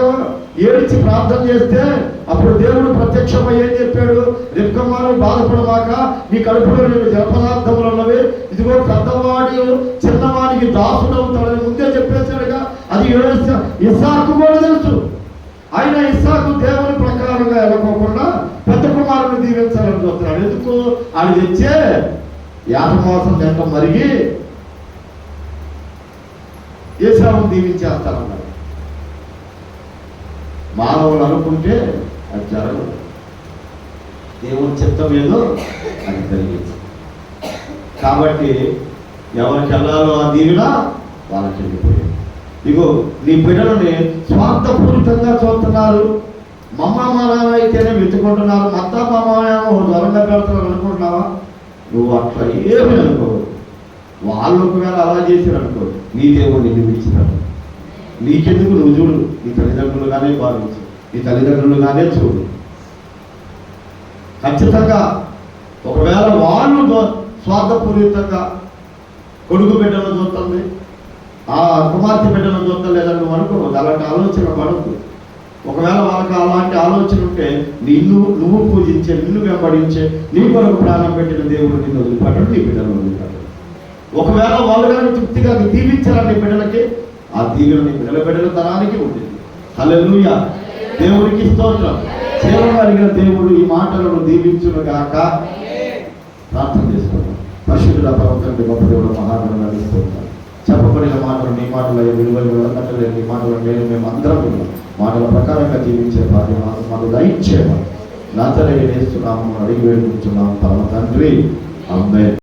ఏడిచి ప్రార్థన చేస్తే అప్పుడు దేవుడు ప్రత్యక్షమై ఏం చెప్పాడు? రెబ్కమ్మను బాధపడమాక, నీ కడుపులో నేను జలపదార్థములు ఉన్నవి, ఇదిగో పెద్దవాడు చిన్నవాడికి దాసుడు అవుతాడని ముందే చెప్పేశాడుగా. అది ఇస్సాకు కూడా తెలుసు. ఆయన ఇస్సాకు దేవుని ప్రకారంగా వెళ్ళకోకుండా పెద్ద కుమారుని దీవించాలని చూస్తున్నాడు. ఎందుకు? ఆయన తెచ్చే యాపమోసం తింట మరిగి ఏశావుని దీవించేస్తానన్నాడు. మానవులు అనుకుంటే అది జరగదు. దేవుని చిత్తం ఏదో అది జరిగింది. కాబట్టి ఎవరికి వెళ్ళాలో ఆ దీవెన వాళ్ళకి వెళ్ళిపోయింది. ఇగో నీ బిడ్డలని స్వార్థపూరితంగా చూస్తున్నారు. మమ్మ మా నాన్న అయితేనే వెతుకుంటున్నారు, మత్త మామేమో దూరంగా పెడుతున్నారు అనుకుంటున్నావా? నువ్వు అట్లా ఏమీ అనుకోవు. వాళ్ళు ఒకవేళ అలా చేశారు అనుకో, నీ దేవుడు నిన్ను ఇచ్చినాడు. నీకెందుకు? నువ్వు చూడు, నీ తల్లిదండ్రులుగానే భావించు, నీ తల్లిదండ్రులుగానే చూడు. ఖచ్చితంగా ఒకవేళ వాళ్ళు స్వార్థపూరితంగా కొడుకు బిడ్డను చూస్తుంది, ఆ కుమార్తె బిడ్డను చూస్తాం లేదా నువ్వు అనుకోవద్దు. అలాంటి ఆలోచన పడద్దు. ఒకవేళ వాళ్ళకి అలాంటి ఆలోచన ఉంటే నువ్వు పూజించే, నిన్ను వెంబడించే, నీ కొరకు ప్రాణం పెట్టిన దేవుడు నిన్ను వదిలిపెట్టడు, నీ బిడ్డను వదిలిపెట్టడు. ఒకవేళ వాళ్ళు కానీ తృప్తిగా దీవించాలని బిడ్డలకి, ఆ దీవెన నీ బిడ్డల తరానికి ఉంటుంది. హల్లెలూయా, దేవుడికి స్తోత్రం. సేవలు అడిగిన దేవుడు ఈ మాటలను దీవించును గాక. ప్రార్థన చేసుకుంటాం. పరిశుద్ధుల పరమతండ్రి గొప్ప దేవుడు మహాగణుడు స్తోత్రం. చెప్పబడిన మాటలు నీ మాటలు విలువలు కట్టలేదు. నీ మాటలు నేను మేము అందరం మాటల ప్రకారంగా జీవించే భార్య మాకు దయచేయమని నజరేయుని యేసు నామమున అడిగి వేడుకుంటున్నాము పరమ తండ్రి. ఆమేన్.